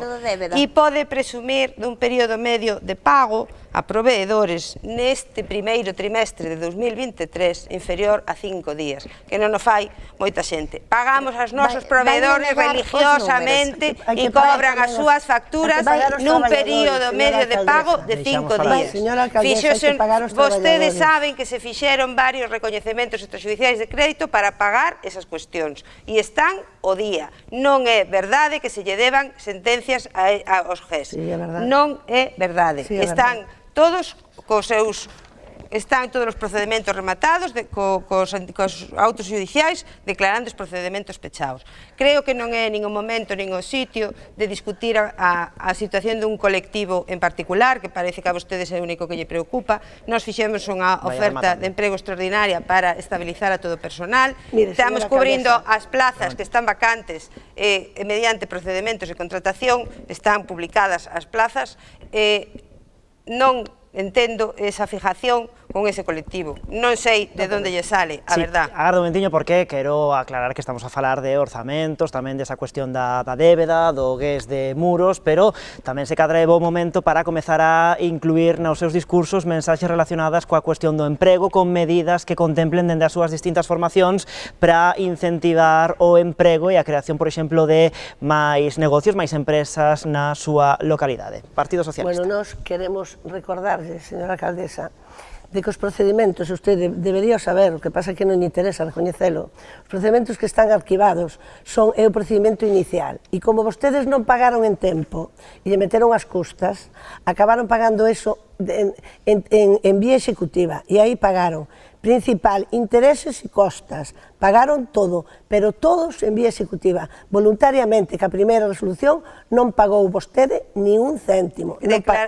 E pode presumir dun período medio de pago a proveedores neste primeiro trimestre de 2023 inferior a 5 días, que non o fai moita xente. Pagamos aos nosos proveedores religiosamente e cobran as súas facturas nun período medio de pago de 5 días. Vostedes saben que se fixeron varios recoñecementos extrajudiciais de crédito para pagar esas cuestións e están o día. Non é verdade que se lle deban sentencias aos GES. Non é verdade. Están todos os procedementos rematados cos autos judiciais declarando os procedementos pechados. Creo que non é nin o momento nin o sitio de discutir a situación dun colectivo en particular, que parece que a vostedes é o único que lle preocupa. Nos fixemos unha oferta de emprego extraordinaria para estabilizar a todo o personal. Estamos cubrindo as plazas que están vacantes mediante procedementos de contratación, están publicadas as plazas. Non entendo esa fijación con ese colectivo. Non sei de onde lle sale, a verdad. Agardo un momentiño porque quero aclarar que estamos a falar de orzamentos, tamén desa cuestión da débeda, do GES de Muros, pero tamén se cadra bo momento para comezar a incluir nos seus discursos mensaxes relacionadas coa cuestión do emprego, con medidas que contemplen dende as súas distintas formacións para incentivar o emprego e a creación, por exemplo, de máis negocios, máis empresas na súa localidade. Partido Socialista. Bueno, nos queremos recordar, señora alcaldesa, de que os procedimentos, usted debería saber, o que pasa é que non lle interesa recoñecelo, os procedimentos que están arquivados é o procedimento inicial, e como vostedes non pagaron en tempo e lle meteron as custas, acabaron pagando eso en vía executiva, e aí pagaron principal, intereses e costas, pagaron todo, pero todos en vía executiva, voluntariamente, que a primeira resolución non pagou vostede ni un céntimo.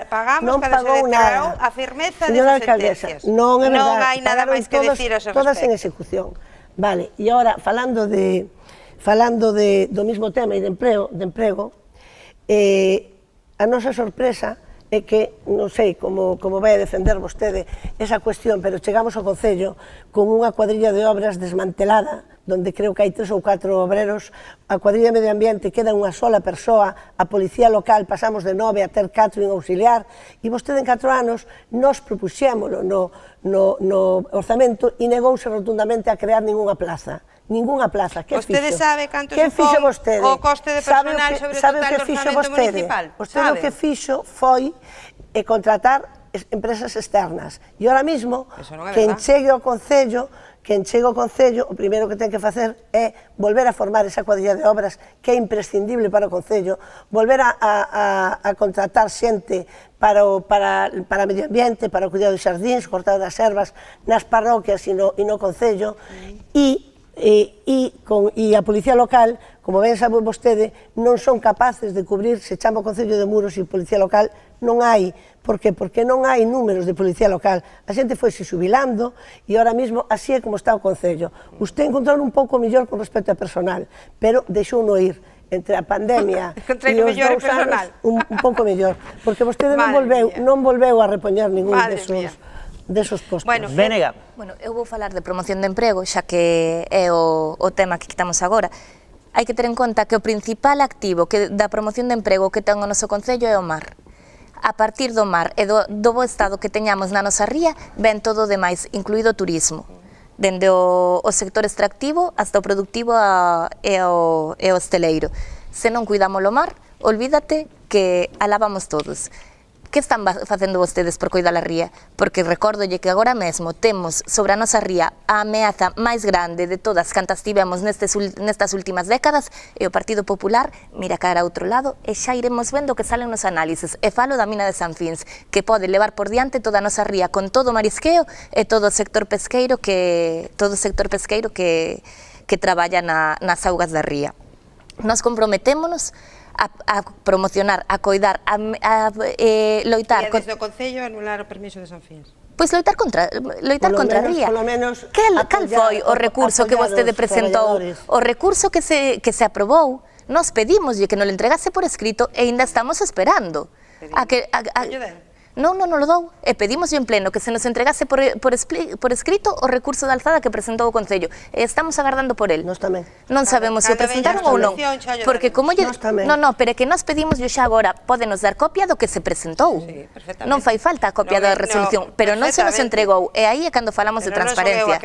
Pagamos cando se declarou a firmeza desas sentencias. Non é verdade. Non hai nada máis que decir a ese respecto. Todas en execución. Vale, e agora, falando do mismo tema e de emprego, a nosa sorpresa é que, non sei como vai a defender vostede esa cuestión, pero chegamos ao Concello con unha cuadrilla de obras desmantelada, donde creo que hai 3 ou 4 obreros, a cuadrilla de medio ambiente queda unha sola persoa, a policía local pasamos de 9 a ter 4 en auxiliar, e vostede en 4 anos nos propuxémolo no orzamento e negouse rotundamente a crear ninguna plaza. Ninguna plaza. Que vostede sabe canto supón o coste de personal sobre o total do orzamento municipal? Vostede o que fixo foi contratar empresas externas. E ahora mismo, quen chegue ao Concello, o primeiro que ten que facer é volver a formar esa cuadrilla de obras que é imprescindible para o Concello, volver a contratar xente para medio ambiente, para o cuidado dos xardíns, cortado das ervas nas parroquias e no Concello, e a Policía Local, como ben sabe vostede, non son capaces de cubrir, se chama o Concello de Muros e Policía Local, non hai. Por que? Porque non hai números de Policía Local. A xente foi se xubilando e ahora mismo así é como está o Concello. Usted encontrou un pouco mellor con respecto a personal, pero deixou no ir. Entre a pandemia e os 2 anos, un pouco mellor. Porque vostede non volveu a repoñer ningún desos postos. Vénega. Bueno, eu vou falar de promoción de emprego, xa que é o tema que quitamos agora. Hai que ter en conta que o principal activo da promoción de emprego que ten o noso Concello é o mar. A partir do mar e do bo estado que teñamos na nosa ría, ven todo o demais, incluído o turismo. Dende o sector extractivo hasta o productivo e o hosteleiro. Se non cuidamos o mar, olvídate que alabamos todos. Que están facendo vostedes por cuidar a ría? Porque recórdolle que agora mesmo temos sobre a nosa ría a ameaza máis grande de todas cantas tivemos nestas últimas décadas, e o Partido Popular mira cara a outro lado e xa iremos vendo que salen nos análises. E falo da mina de San Fins, que pode levar por diante toda a nosa ría con todo o marisqueo e todo o sector pesqueiro que traballa nas augas da ría. Nos comprometémonos a promocionar, a coidar, a loitar... E desde o Concello anular o permiso de San Fins? Pois loitar contra a ría. Cal foi o recurso que vostede presentou? O recurso que se aprobou, nos pedimoslle que nos lo entregase por escrito e ainda estamos esperando. Non lo dou, e pedimos en pleno que se nos entregase por escrito o recurso de alzada que presentou o Concello, e estamos agardando por el. Nós tamén. Non sabemos se o presentaron ou non, porque como lle... Non, pero que nós pedimos xa agora, pódenos dar copia do que se presentou. Non fai falta a copia da resolución, pero non se nos entregou, e aí é cando falamos de transparencia.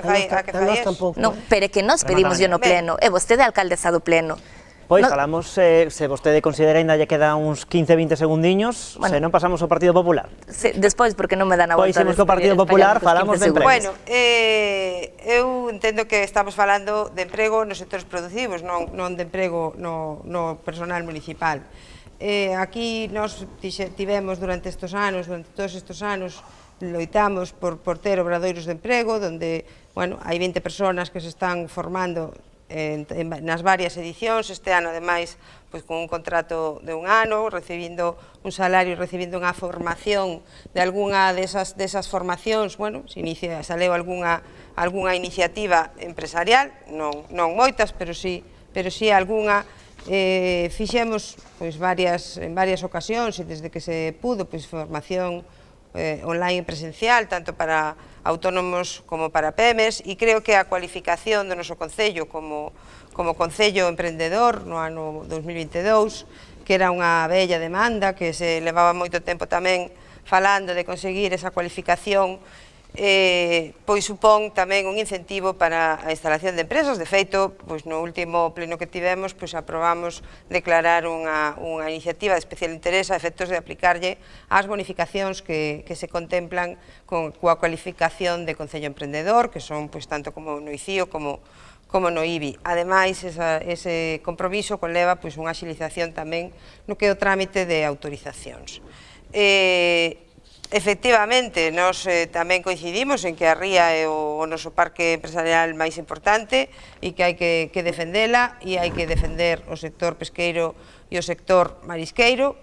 Non, pero que nós pedimos yo no pleno, e vostede é alcaldesa do pleno. Pois, falamos, se vostede considera ainda lle queda uns 15-20 segundiños, se non pasamos ao Partido Popular. Despois, porque non me dan a volta. Pois, imos co Partido Popular, falamos de emprego. Bueno, eu entendo que estamos falando de emprego nos sectores productivos, non de emprego no personal municipal. Aquí nos tivemos durante todos estes anos, loitamos por ter obradoiros de emprego, donde, bueno, hai 20 persoas que se están formando nas varias edicións, este ano ademais con un contrato de un ano, recibindo un salario, recibindo unha formación de algunha desas formacións, bueno, saleu algunha iniciativa empresarial, non moitas, pero sí algunha. Fixemos en varias ocasións e desde que se pudo formación online e presencial, tanto para autónomos como para PEMES, e creo que a cualificación do noso Concello como Concello emprendedor no ano 2022, que era unha bella demanda, que se levaba moito tempo tamén falando de conseguir esa cualificación, pois supón tamén un incentivo para a instalación de empresas. De feito, no último pleno que tivemos, aprobamos declarar unha iniciativa de especial interés a efectos de aplicarlle as bonificacións que se contemplan coa cualificación de Concello Emprendedor, que son tanto como no ICIO como no IBI. Ademais, ese compromiso conleva unha axilización tamén no que é o trámite de autorizacións. Efectivamente, nós tamén coincidimos en que a ría é o noso parque empresarial máis importante e que hai que defendela, e hai que defender o sector pesqueiro e o sector marisqueiro,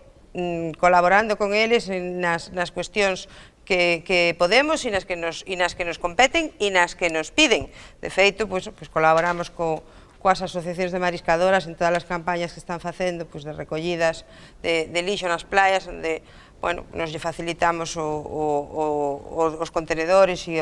colaborando con eles nas cuestións que podemos e nas que nos competen e nas que nos piden. De feito, colaboramos coas asociacións de mariscadoras en todas as campañas que están facendo de recollidas de lixo nas playas, onde nos lle facilitamos os contenedores e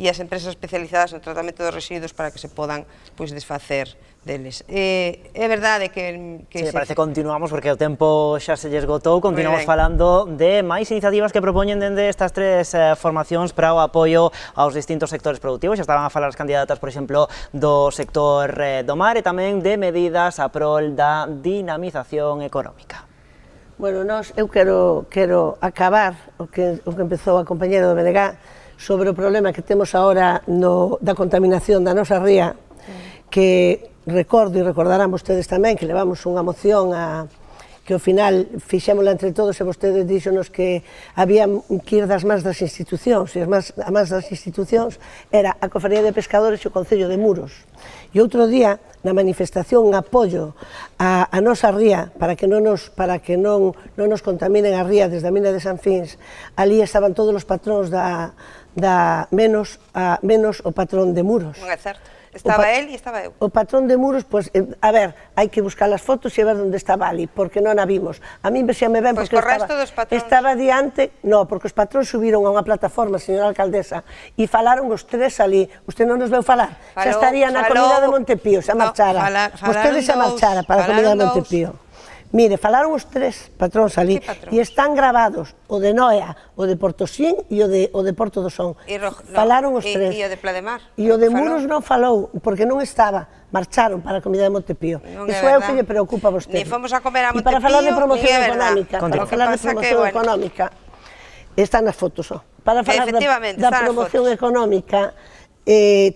as empresas especializadas no tratamento dos residuos para que se podan desfacer deles. É verdade que... Si, parece que continuamos, porque o tempo xa se lle esgotou, continuamos falando de máis iniciativas que propoñen dende estas tres formacións para o apoio aos distintos sectores productivos. Xa estaban a falar as candidatas, por exemplo, do sector do mar e tamén de medidas a prol da dinamización económica. Bueno, eu quero acabar o que empezou a compañera do BNG sobre o problema que temos agora da contaminación da nosa ría, que recordo e recordarán vostedes tamén que levamos unha moción que ao final fixémola entre todos e vostedes díxonos que había que ir das mans das institucións, e a mans das institucións era a Cofradía de Pescadores e o Concello de Muros. E outro día, na manifestación en apoio a nosa ría, para que non nos contaminen a ría desde a mina de San Fins, ali estaban todos os patróns menos o patrón de Muros. Non é certo. Estaba él e estaba eu. O patrón de Muros, a ver, hai que buscar as fotos e ver onde estaba ali, porque non a vimos. A mí vexame ben porque estaba diante, porque os patróns subiron a unha plataforma, señora alcaldesa, e falaron os tres ali. Usted non nos veu falar? Xa estaría na comida de Montepío, xa marchara. Vostede xa marchara para a comida de Montepío. Mire, falaron os tres patróns ali e están grabados o de Noia, o de Portosín e o de Porto do Son. Falaron os tres. E o de Plademar. E o de Muros non falou, porque non estaba. Marcharon para a comida de Montepío. Iso é o que lle preocupa a vostede. Ni fomos a comer a Montepío, e para falar de promoción económica, están as fotos, para falar da promoción económica,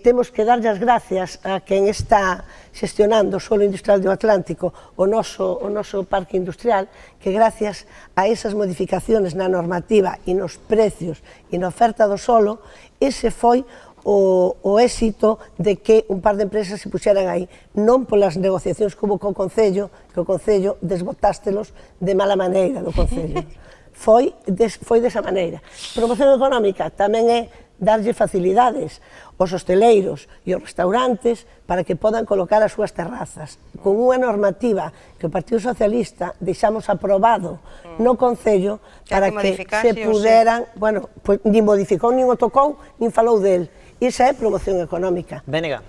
temos que darlle as gracias a quen está xestionando o solo industrial do Atlántico, o noso parque industrial, que gracias a esas modificaciones na normativa e nos precios e na oferta do solo, ese foi o éxito de que un par de empresas se puxeran aí, non polas negociacións que hubo co Concello, que o Concello desbotástelos de mala maneira do Concello. Foi desa maneira. Promoción económica tamén é darlle facilidades aos hosteleiros e aos restaurantes para que podan colocar as súas terrazas. Con unha normativa que o Partido Socialista deixamos aprobado no Concello para que se puderan, bueno, pues, nin modificou, nin o tocou, nin falou del. Esa é promoción económica. Bénega.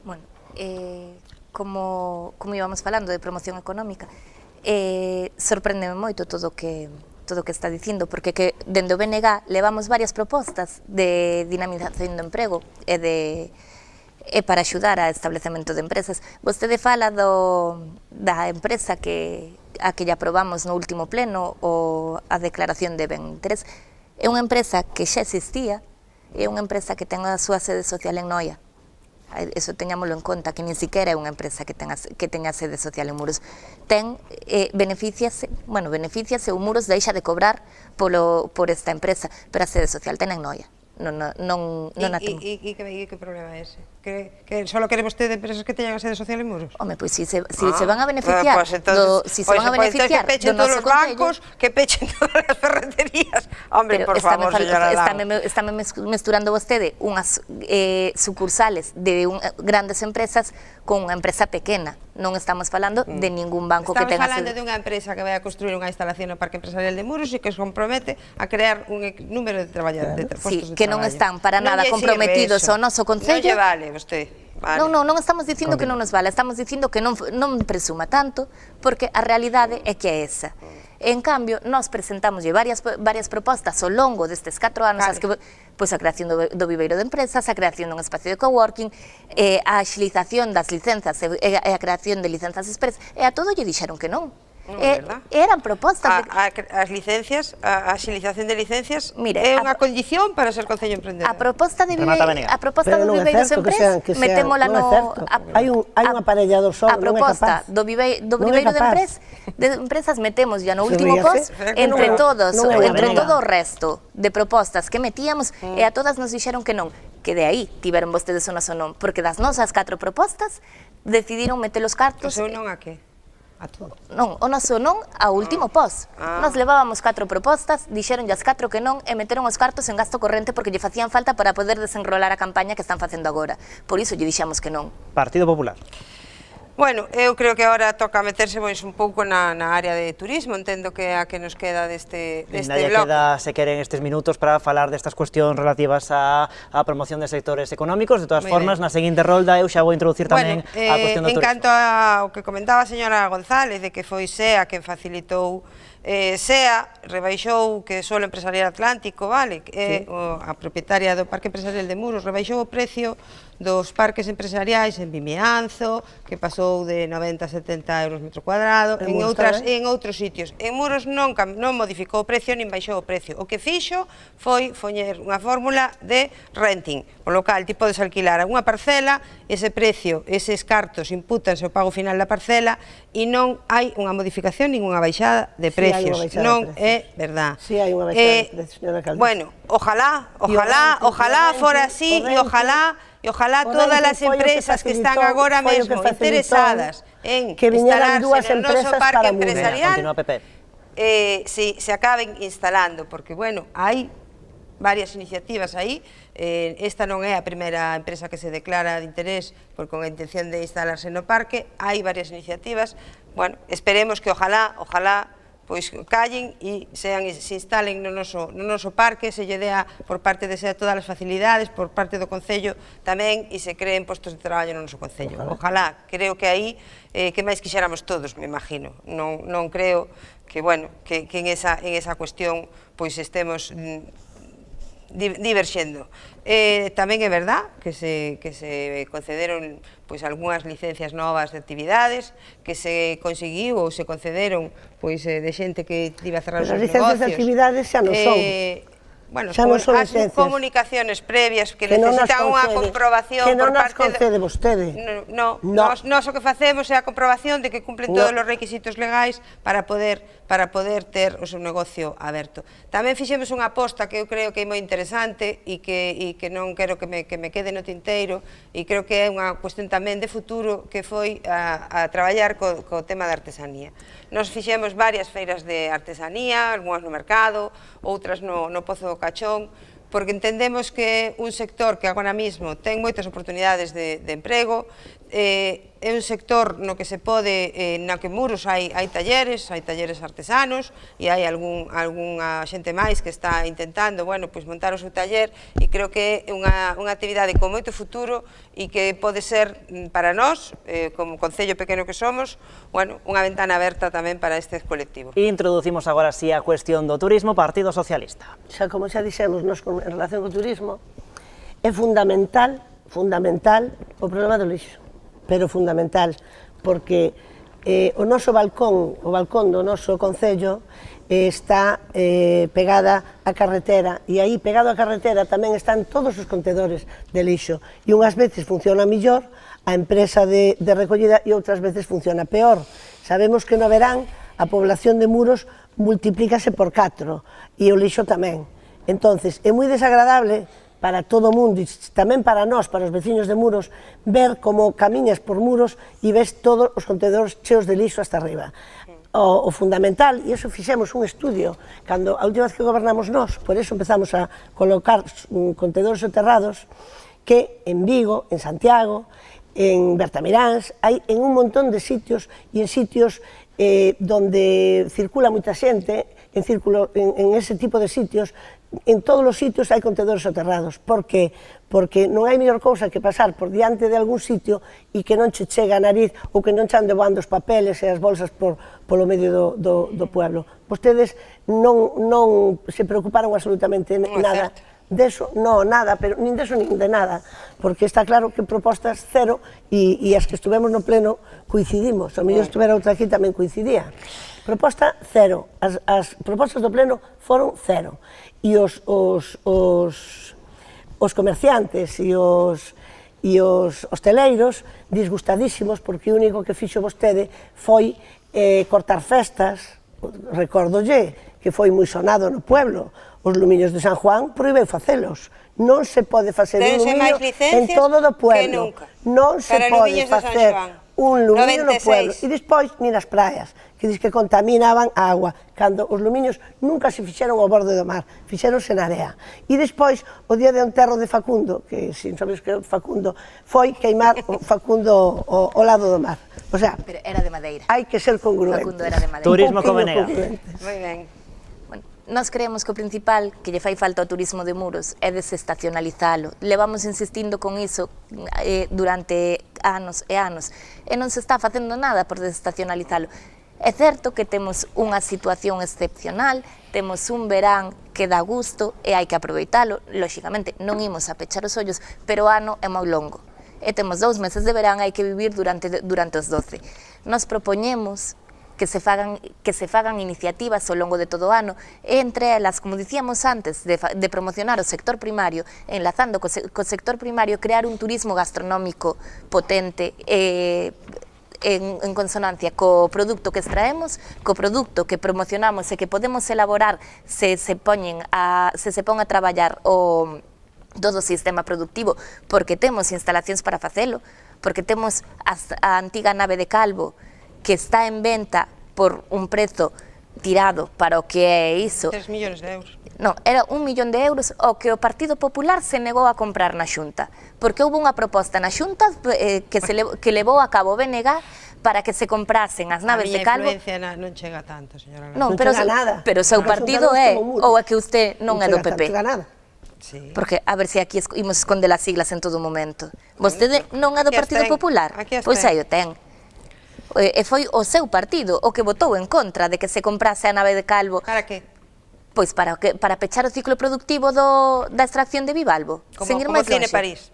Bueno, como íbamos falando de promoción económica, sorprendeme moito todo o que está dicindo, porque que dende o BNG levamos varias propostas de dinamización do emprego e para axudar a establecemento de empresas. Vostede fala da empresa a que lle aprobamos no último pleno o a declaración de ben interés. É unha empresa que xa existía, é unha empresa que ten a súa sede social en Noia. Eso teñámoslo en conta, que nin siquiera é unha empresa que teña sede social en Muros. Beneficiase o Muros deixa de cobrar por esta empresa, pero a sede social ten en Noia. Non a ten. E que problema é ese? Que só quere vostede empresas que teñan a sede social en Muros? Home, pois se van a beneficiar do noso Concello... Que pechen todas as ferreterías. Hombre, por favor, señora Lago. Estáme mesturando vostede unhas sucursales de grandes empresas con unha empresa pequena. Non estamos falando de ningún banco que tenga... Estamos falando de unha empresa que vai a construir unha instalación no Parque Empresarial de Muros e que se compromete a crear un número de traballadores, de postos de traballo. Que non están para nada comprometidos ao noso Concello. Non lle vale, vostede. Non estamos dicindo que non nos vale, estamos dicindo que non presuma tanto, porque a realidade é que é esa. En cambio, nós presentamos varias propostas ao longo destes 4 anos, pois a creación do viveiro de empresas, a creación dun espacio de coworking, a agilización das licenzas e a creación de licenzas express, e a todo lle dixeron que non. Eran propostas... As licencias, a agilización de licencias é unha condición para ser Concello Emprendedor. A proposta do Viveiros Emprés metémola no... Hai un aparellador só, non é capaz. A proposta do Viveiro de Empresas metemos ya no último post entre todo o resto de propostas que metíamos e a todas nos dixeron que non. Que de aí tiveron vostedes o noso non, porque das nosas 4 propostas decidiron meter os cartos... O seu non a que? A todo. Non, o noso non ao último post. Nos levábamos 4 propostas, dixeron as 4 que non e meteron os cartos en gasto corrente porque lle facían falta para poder desenrolar a campaña que están facendo agora. Por iso lle dixamos que non. Partido Popular. Bueno, eu creo que agora toca meterse un pouco na área de turismo, entendo que a que nos queda deste bloque. Queda, se queren, estes minutos para falar destas cuestións relativas á promoción de sectores económicos. De todas formas, na seguinte rolda eu xa vou introducir tamén a cuestión do turismo. En canto ao que comentaba a señora González, de que foi SEA quen facilitou SEA rebaixou, que Solo Empresarial Atlántico, vale, a propietaria do Parque Empresarial de Muros, rebaixou o precio dos parques empresariais en Vimianzo, que pasou de 90 a 70 euros metro cuadrado, en outros sitios. En Muros non modificou o precio, nin baixou o precio. O que fixo foi poñer unha fórmula de renting, polo cal ti podes alquilar unha parcela, ese precio, eses cartos impútanse ao pago final da parcela e non hai unha modificación nin unha baixada de precios. Non é verdad. Si hai unha baixada de precios, señora Caldeira. Bueno, ojalá fora así e ojalá todas as empresas que están agora mesmo interesadas en instalarse no noso parque empresarial se acaben instalando, porque, bueno, hai varias iniciativas aí. Esta non é a primeira empresa que se declara de interés con a intención de instalarse no parque. Hai varias iniciativas. Bueno, esperemos que ojalá pois callen e se instalen no noso parque, se lle dea por parte de SEA todas as facilidades, por parte do Concello tamén, e se creen postos de traballo no noso Concello. Ojalá, creo que aí, que máis quixéramos todos, me imagino. Non creo que, bueno, que en esa cuestión pois estemos diverxendo. Tamén é verdad que se concederon pois algunhas licencias novas de actividades, que se conseguiu ou se concederon pois de xente que iba a cerrar os seus negocios. As licencias de actividades xa non son. Bueno, as comunicaciones previas que necesitan unha comprobación que non nas concede vostede. Nós o que facemos é a comprobación de que cumplen todos os requisitos legais para poder ter o seu negocio aberto. Tamén fixemos unha aposta que eu creo que é moi interesante e que non quero que me quede no tinteiro, e creo que é unha cuestión tamén de futuro, que foi a traballar co tema da artesanía. Nos fixemos varias feiras de artesanía, algunhas no mercado, outras no Pozo do Cachón, porque entendemos que un sector que agora mesmo ten moitas oportunidades de emprego, é un sector no que se pode, na que Muros hai talleres artesanos, e hai algunha xente máis que está intentando, bueno, pois montar o seu taller, e creo que é unha actividade con moito futuro e que pode ser para nós, como concello pequeno que somos, bueno, unha ventana aberta tamén para estes colectivos. Introducimos agora sí a cuestión do turismo, Partido Socialista. Xa, como xa dixemos, nos en relación co turismo, é fundamental o problema do lixo, pero fundamental, porque o noso balcón, o balcón do noso concello, está pegada á carretera, e aí pegado á carretera tamén están todos os contedores de lixo, e unhas veces funciona millor a empresa de recollida e outras veces funciona peor. Sabemos que no verán a población de Muros multiplícase por 4 e o lixo tamén. Entonces, é moi desagradable para todo o mundo e tamén para nós, para os veciños de Muros, ver como camiñas por Muros e ves todos os contedores cheos de lixo hasta arriba. O fundamental, e iso fixemos un estudio, cando a última vez que gobernamos nós, por iso empezamos a colocar contedores soterrados, que en Vigo, en Santiago, en Bertamiráns, hai en un montón de sitios, e en sitios donde circula moita xente, en ese tipo de sitios, en todos os sitios hai contedores soterrados. Por que? Porque non hai mellor cousa que pasar por diante de algún sitio e que non che chega a nariz ou que non che ande voando os papeles e as bolsas polo medio do pueblo. Vostedes non se preocuparon absolutamente nada deso, nada, pero nin deso nin de nada, porque está claro que propostas cero e as que estuvemos no pleno coincidimos, ao mellor estuvera outra aquí tamén coincidía. Proposta cero, as propostas do pleno foron cero, e os comerciantes e os hosteleiros disgustadísimos, porque o único que fixo vostede foi cortar festas. Recórdolle que foi moi sonado no pueblo, os lumiños de San Juan prohibeu facelos, non se pode facer un lumiño en todo o pueblo, non se pode facer un lumiño no pueblo, e despois nin as praias, que diz que contaminaban a agua, cando os lumiños nunca se fixeron ao borde do mar, fixeronse na area. E despois, o día de enterro de Facundo, que sin sabes que Facundo, foi queimar o Facundo ao lado do mar. O sea, pero era de madeira. Hai que ser congruentes. Facundo era de madeira. Turismo Covenega. Moi ben. Bueno, nós creemos que o principal que lle fai falta ao turismo de Muros é desestacionalizalo. Levamos insistindo con iso durante anos e anos, e non se está facendo nada por desestacionalizalo. É certo que temos unha situación excepcional, temos un verán que dá gusto e hai que aproveitalo, lóxicamente non imos a pechar os ollos, pero o ano é moi longo. E temos 2 meses de verán, hai que vivir durante os 12. Nos propoñemos que se fagan iniciativas ao longo de todo o ano, entre elas, como dicíamos antes, de promocionar o sector primario, enlazando co sector primario, crear un turismo gastronómico potente, en consonancia co produto que extraemos, co produto que promocionamos e que podemos elaborar se pon a traballar todo o sistema productivo, porque temos instalacións para facelo, porque temos a antiga nave de Calvo, que está en venta por un prezo tirado para o que é iso. 3 millóns de euros. Non, era 1 millón de euros o que o Partido Popular se negou a comprar na Xunta, porque houve unha proposta na Xunta que levou a cabo o BNG para que se comprasen as naves de Calvo. A miña influencia non chega tanto, señora. Non, chega nada. Pero o seu partido é, ou é que usted non é do PP? Non chega nada. Sí. Porque, a ver se aquí imos esconder as siglas en todo momento. Vostede non é do Partido Popular? Pois aí o ten. E foi o seu partido o que votou en contra de que se comprase a nave de Calvo. Para que? Pois para pechar o ciclo productivo da extracción de Bivalvo. Como Cine París.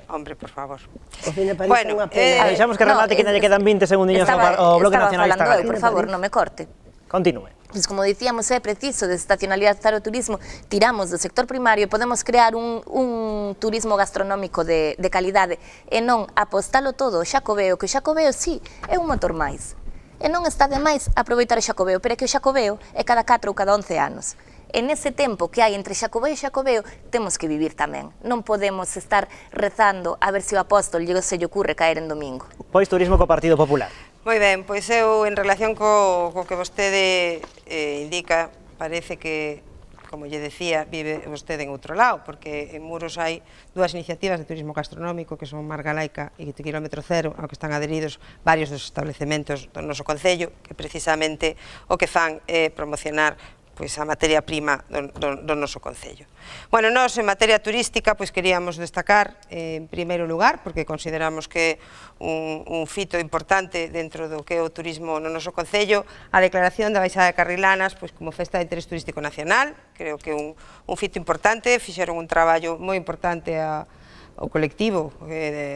Hombre, por favor. O Cine París é unha pena. Deixamos que remate, que lle quedan 20 segundiños ao Bloque Nacionalista Galego. Por favor, non me corte. Continúe. Pois como dicíamos, é preciso desestacionalizar o turismo, tiramos do sector primario e podemos crear un turismo gastronómico de calidade e non apostalo todo o Xacobeo, que o Xacobeo, sí, é un motor máis. E non está de máis aproveitar o Xacobeo, pero é que o Xacobeo é cada 4 ou cada 11 anos. E nese tempo que hai entre Xacobeo e Xacobeo, temos que vivir tamén. Non podemos estar rezando a ver se o apóstol se lle ocurre caer en domingo. Pois turismo co Partido Popular. Moi ben, pois eu, en relación co que vostede indica, parece que como lle decía, vive vostede en outro lado, porque en Muros hai dúas iniciativas de turismo gastronómico que son Mar Galaica e Kilómetro Cero, ao que están adheridos varios dos establecementos do noso concello, que precisamente o que fan é promocionar a materia prima do noso concello. Bueno, nós en materia turística queríamos destacar en primeiro lugar, porque consideramos que é un fito importante dentro do que é o turismo no noso concello, a declaración da Baixada de Carrilanas como Festa de Interés Turístico Nacional. Creo que é un fito importante, fixeron un traballo moi importante ao colectivo,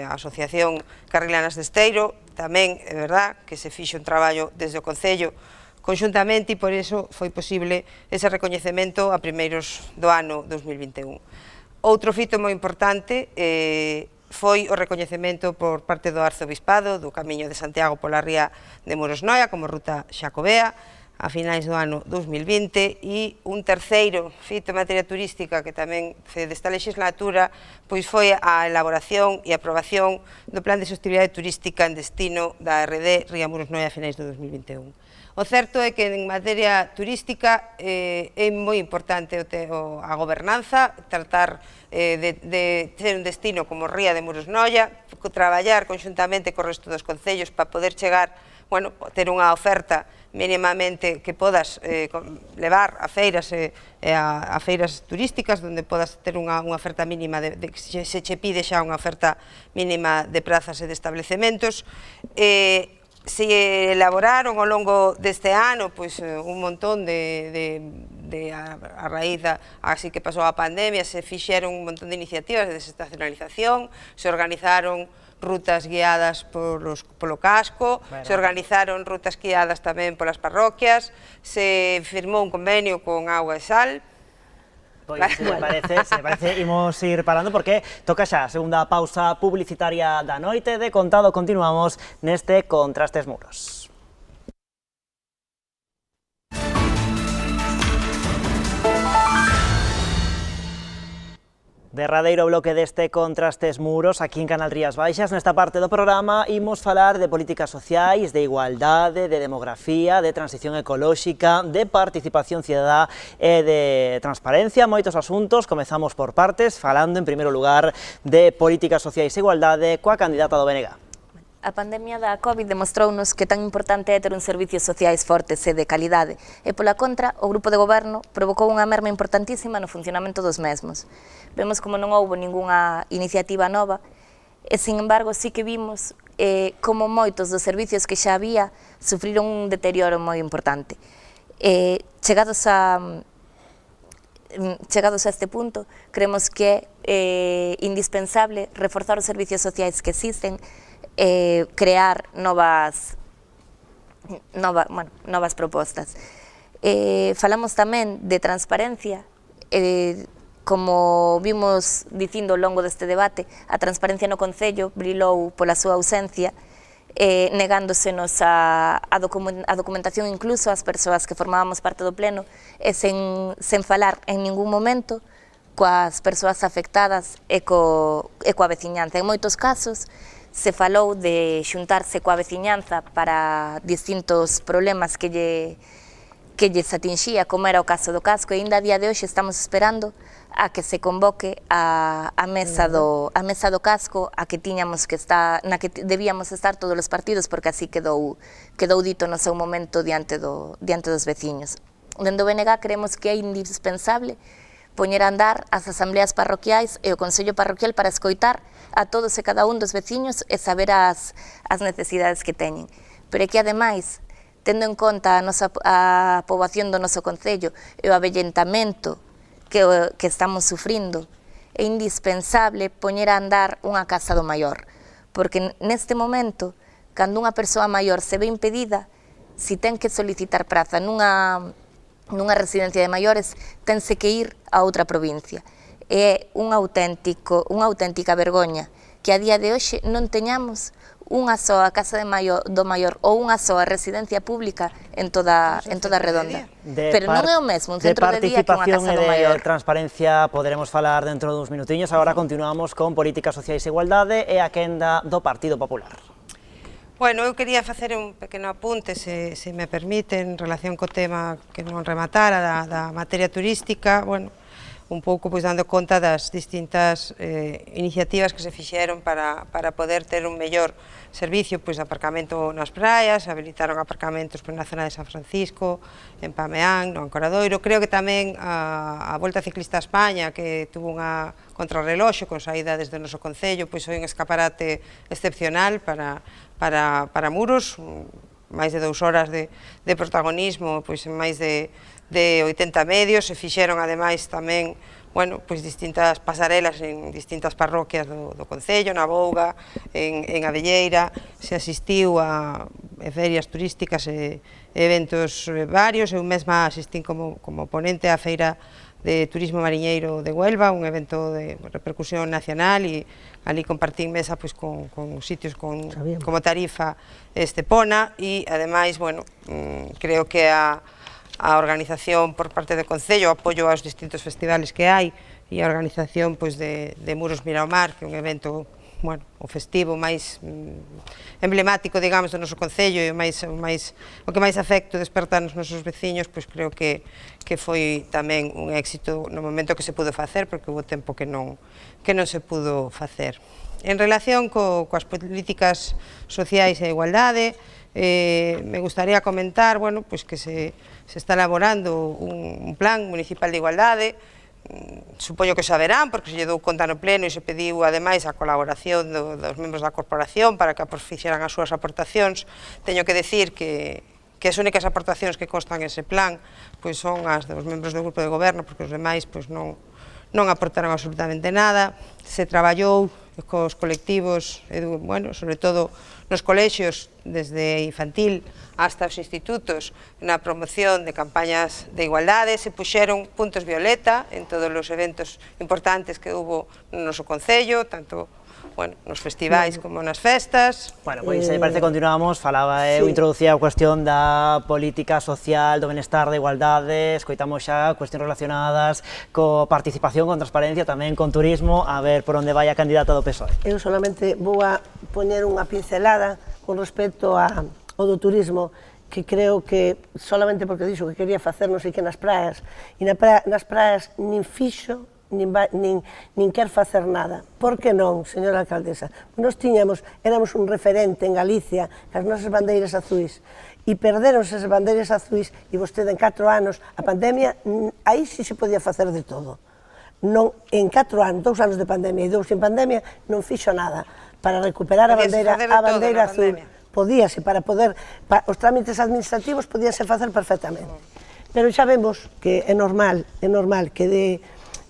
a Asociación Carrilanas de Esteiro. Tamén é verdad que se fixe un traballo desde o concello conxuntamente e por iso foi posible ese recoñecemento a primeiros do ano 2021. Outro fito moi importante foi o recoñecemento por parte do Arzobispado do Camiño de Santiago pola ría de Muros-Noia como ruta xacobea a finais do ano 2020, e un terceiro fito en materia turística que tamén desta legislatura foi a elaboración e aprobación do Plan de Sostibilidade Turística en destino da RD Ría Muros-Noia a finais do 2021. O certo é que en materia turística é moi importante a gobernanza, tratar de ser un destino como Ría de Muros-Noia, traballar conxuntamente co resto dos concellos para poder chegar, ter unha oferta mínimamente que podas levar a feiras turísticas, onde podas ter unha oferta mínima, se che pide xa unha oferta mínima de prazas e de establecementos. Se elaboraron ao longo deste ano un montón a raíz así que pasou a pandemia, se fixeron un montón de iniciativas de desestacionalización, se organizaron rutas guiadas polo casco, se organizaron rutas guiadas tamén polas parroquias, se firmou un convenio con Auga e Sal. Se me parece, imos ir parando porque toca xa a segunda pausa publicitaria da noite. De contado, continuamos neste Contrastes Muros. Derradeiro bloque deste Contrastes Muros aquí en Canal Rías Baixas. Nesta parte do programa imos falar de políticas sociais, de igualdade, de demografía, de transición ecolóxica, de participación cidadá e de transparencia. Moitos asuntos, comezamos por partes, falando en primeiro lugar de políticas sociais e igualdade coa candidata do BNG. A pandemia da COVID demostrounos que tan importante é ter uns servicios sociais fortes e de calidade, e pola contra, o grupo de goberno provocou unha merma importantísima no funcionamento dos mesmos. Vemos como non houbo ningunha iniciativa nova, e, sin embargo, sí que vimos como moitos dos servicios que xa había sufriron un deterioro moi importante. Chegados a este punto, creemos que é indispensable reforzar os servicios sociais que existen, crear novas propostas. Falamos tamén de transparencia, como vimos dicindo ao longo deste debate, a transparencia no Concello brilou pola súa ausencia, negándosenos a documentación incluso ás persoas que formábamos parte do pleno, e sen falar en ningún momento coas persoas afectadas e coa veciñanza. En moitos casos, se falou de xuntarse coa veciñanza para distintos problemas que lles atinxía, como era o caso do casco, e ainda a día de hoxe estamos esperando a que se convoque a mesa do casco, a que tiñamos que estar, na que debíamos estar todos os partidos, porque así quedou dito no seu momento diante dos veciños. Dende o BNG creemos que é indispensable poñer a andar as asambleas parroquiais e o Consello Parroquial para escoitar a todos e cada un dos veciños e saber as necesidades que teñen. Pero é que, ademais, tendo en conta a poboación do noso Concello e o avellentamento que estamos sufrindo, é indispensable poñer a andar unha casa do maior, porque neste momento, cando unha persoa maior se ve impedida, si ten que solicitar praza nunha residencia de maiores, tense que ir a outra provincia. É unha auténtica vergoña que a día de hoxe non teñamos unha soa casa do maior ou unha soa residencia pública en toda a redonda. Pero non é o mesmo un centro de día que unha casa do maior. De participación e de transparencia poderemos falar dentro duns minutiños. Agora continuamos con políticas sociais e igualdade e a quenda do Partido Popular. Bueno, eu quería facer un pequeno apunte, se me permite, en relación co tema que non rematara da materia turística, bueno, un pouco pois dando conta das distintas iniciativas que se fixeron para poder ter un mellor servicio, pois aparcamento nas praias, habilitaron aparcamentos pois, na zona de San Francisco, en Pameán, no Ancoradoiro. Creo que tamén a Volta Ciclista a España, que tuvo unha contrarreloxo con saída desde o noso concello, pois foi un escaparate excepcional para Muros, máis de 2 horas de protagonismo, pois en máis de 80 medios, se fixeron ademais tamén, bueno, pois distintas pasarelas en distintas parroquias do concello, na Bouga, en Abelleira, se asistiu a ferias turísticas e eventos varios. Eu mesma asistín como ponente á Feira de Turismo Mariñeiro de Huelva, un evento de repercusión nacional, e ali compartín mesa pois, con sitios como Tarifa, Estepona, e ademais, bueno, creo que a organización por parte do Concello, o apoio aos distintos festivales que hai, e a organización pois, de Muros Miramar, que é un evento, bueno, o festivo máis emblemático, digamos, do noso Concello, e o que máis afecto desperta nos nosos veciños, pois creo que foi tamén un éxito no momento que se pudo facer, porque houve tempo que non se pudo facer. En relación coas políticas sociais e a igualdade, me gustaría comentar, bueno, pois que se está elaborando un plan municipal de igualdade. Supoño que saberán, porque se lle dou conta no pleno e se pediu ademais a colaboración dos membros da corporación para que fixeran as súas aportacións. Teño que decir que as únicas aportacións que constan ese plan pois son as dos membros do grupo de goberno, porque os demais pois non aportaron absolutamente nada. Se traballou cos colectivos, bueno, sobre todo nos colexios, desde infantil hasta os institutos, na promoción de campañas de igualdade. Se puxeron puntos violeta en todos os eventos importantes que hubo no noso concello, tanto nos festivais como nas festas. Bueno, pois, se parece que continuamos, falaba eu, introducía a cuestión da política social, do benestar, da igualdade, escoitamos xa cuestións relacionadas co participación, con transparencia, tamén con turismo, a ver por onde vai a candidata do PSOE. Eu solamente vou a poñer unha pincelada con respecto ao do turismo, que creo que solamente porque dixo que quería facer non sei que nas praias, e nas praias nin fixo, nin quer facer nada. Por que non, señora alcaldesa? Nos éramos un referente en Galicia, as nosas bandeiras azuis, e perderonse as bandeiras azuis, e vostede en 4 anos, a pandemia, aí sí se podía facer de todo. En 4 anos, 2 anos de pandemia e 2 sin pandemia, non fixo nada para recuperar a bandeira azul. Podíase, os trámites administrativos podíase facer perfectamente. Pero xa vemos que é normal que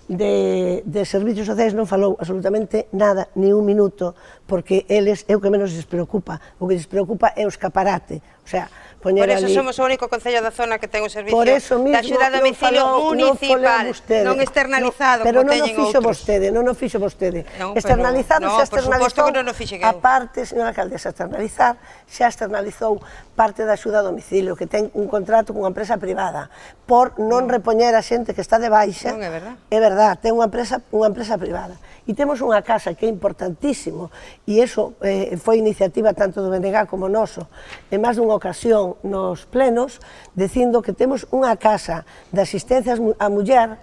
de servicios sociais non falou absolutamente nada, ni un minuto, porque eles é o que menos les preocupa. O que les preocupa é o escaparate. O sea, poñer ali... Por eso somos o único concello da zona que ten un servicio de axuda a domicilio municipal, non externalizado, como teñen outros. Non o fixo vostede. Externalizado xa externalizou, a parte, señora alcaldesa, xa externalizou parte da axuda a domicilio, que ten un contrato cunha empresa privada, por non repoñer a xente que está de baixa. Non é verdad. É verdad, ten unha empresa privada. E temos unha casa que é importantísimo, e iso foi iniciativa tanto do BNG como noso, en máis dunha ocasión nos plenos, dicindo que temos unha casa de asistencia á muller,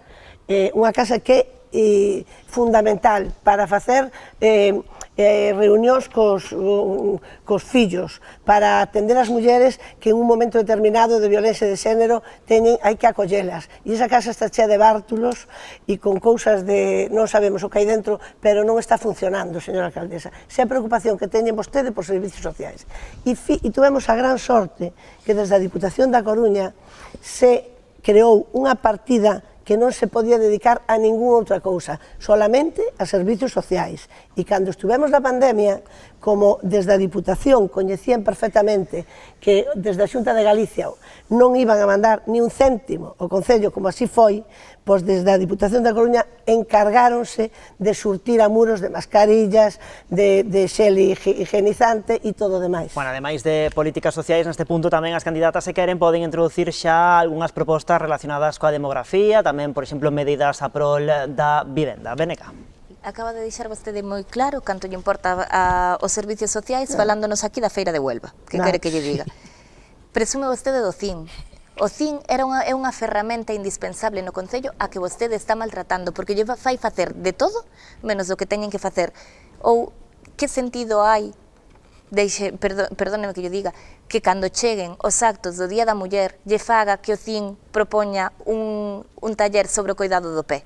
unha casa que é fundamental para facer reunións cos fillos, para atender as mulleres que en un momento determinado de violencia de xénero hai que acollelas. E esa casa está chea de bártulos e con cousas de... non sabemos o que hai dentro, pero non está funcionando, señora alcaldesa. Esa é a preocupación que teñen vostede por servicios sociais. E tuvemos a gran sorte que desde a Diputación da Coruña se creou unha partida que non se podía dedicar a ninguna outra cousa, solamente a servicios sociais. E cando estuvemos na pandemia, como desde a Diputación coñecían perfectamente que desde a Xunta de Galicia non iban a mandar ni un céntimo ao Concello, como así foi, pois desde a Diputación da Coruña encargáronse de surtir a Muros de mascarillas, de xel higienizante e todo o demais. Bueno, ademais de políticas sociais, neste punto tamén as candidatas, se queren, poden introducir xa algunhas propostas relacionadas coa demografía, tamén, por exemplo, medidas a prol da vivenda. Veneca. acaba de deixar vostede moi claro canto lle importa aos servicios sociais falándonos aquí da Feira de Huelva, que quere que lle diga. Presume vostede do CIN. O CIN é unha ferramenta indispensable no Concello a que vostede está maltratando, porque lle fai facer de todo menos do que teñen que facer. Ou que sentido hai, perdóneme que lle diga, que cando cheguen os actos do Día da Muller lle faga que o CIN propoña un taller sobre o cuidado do pé?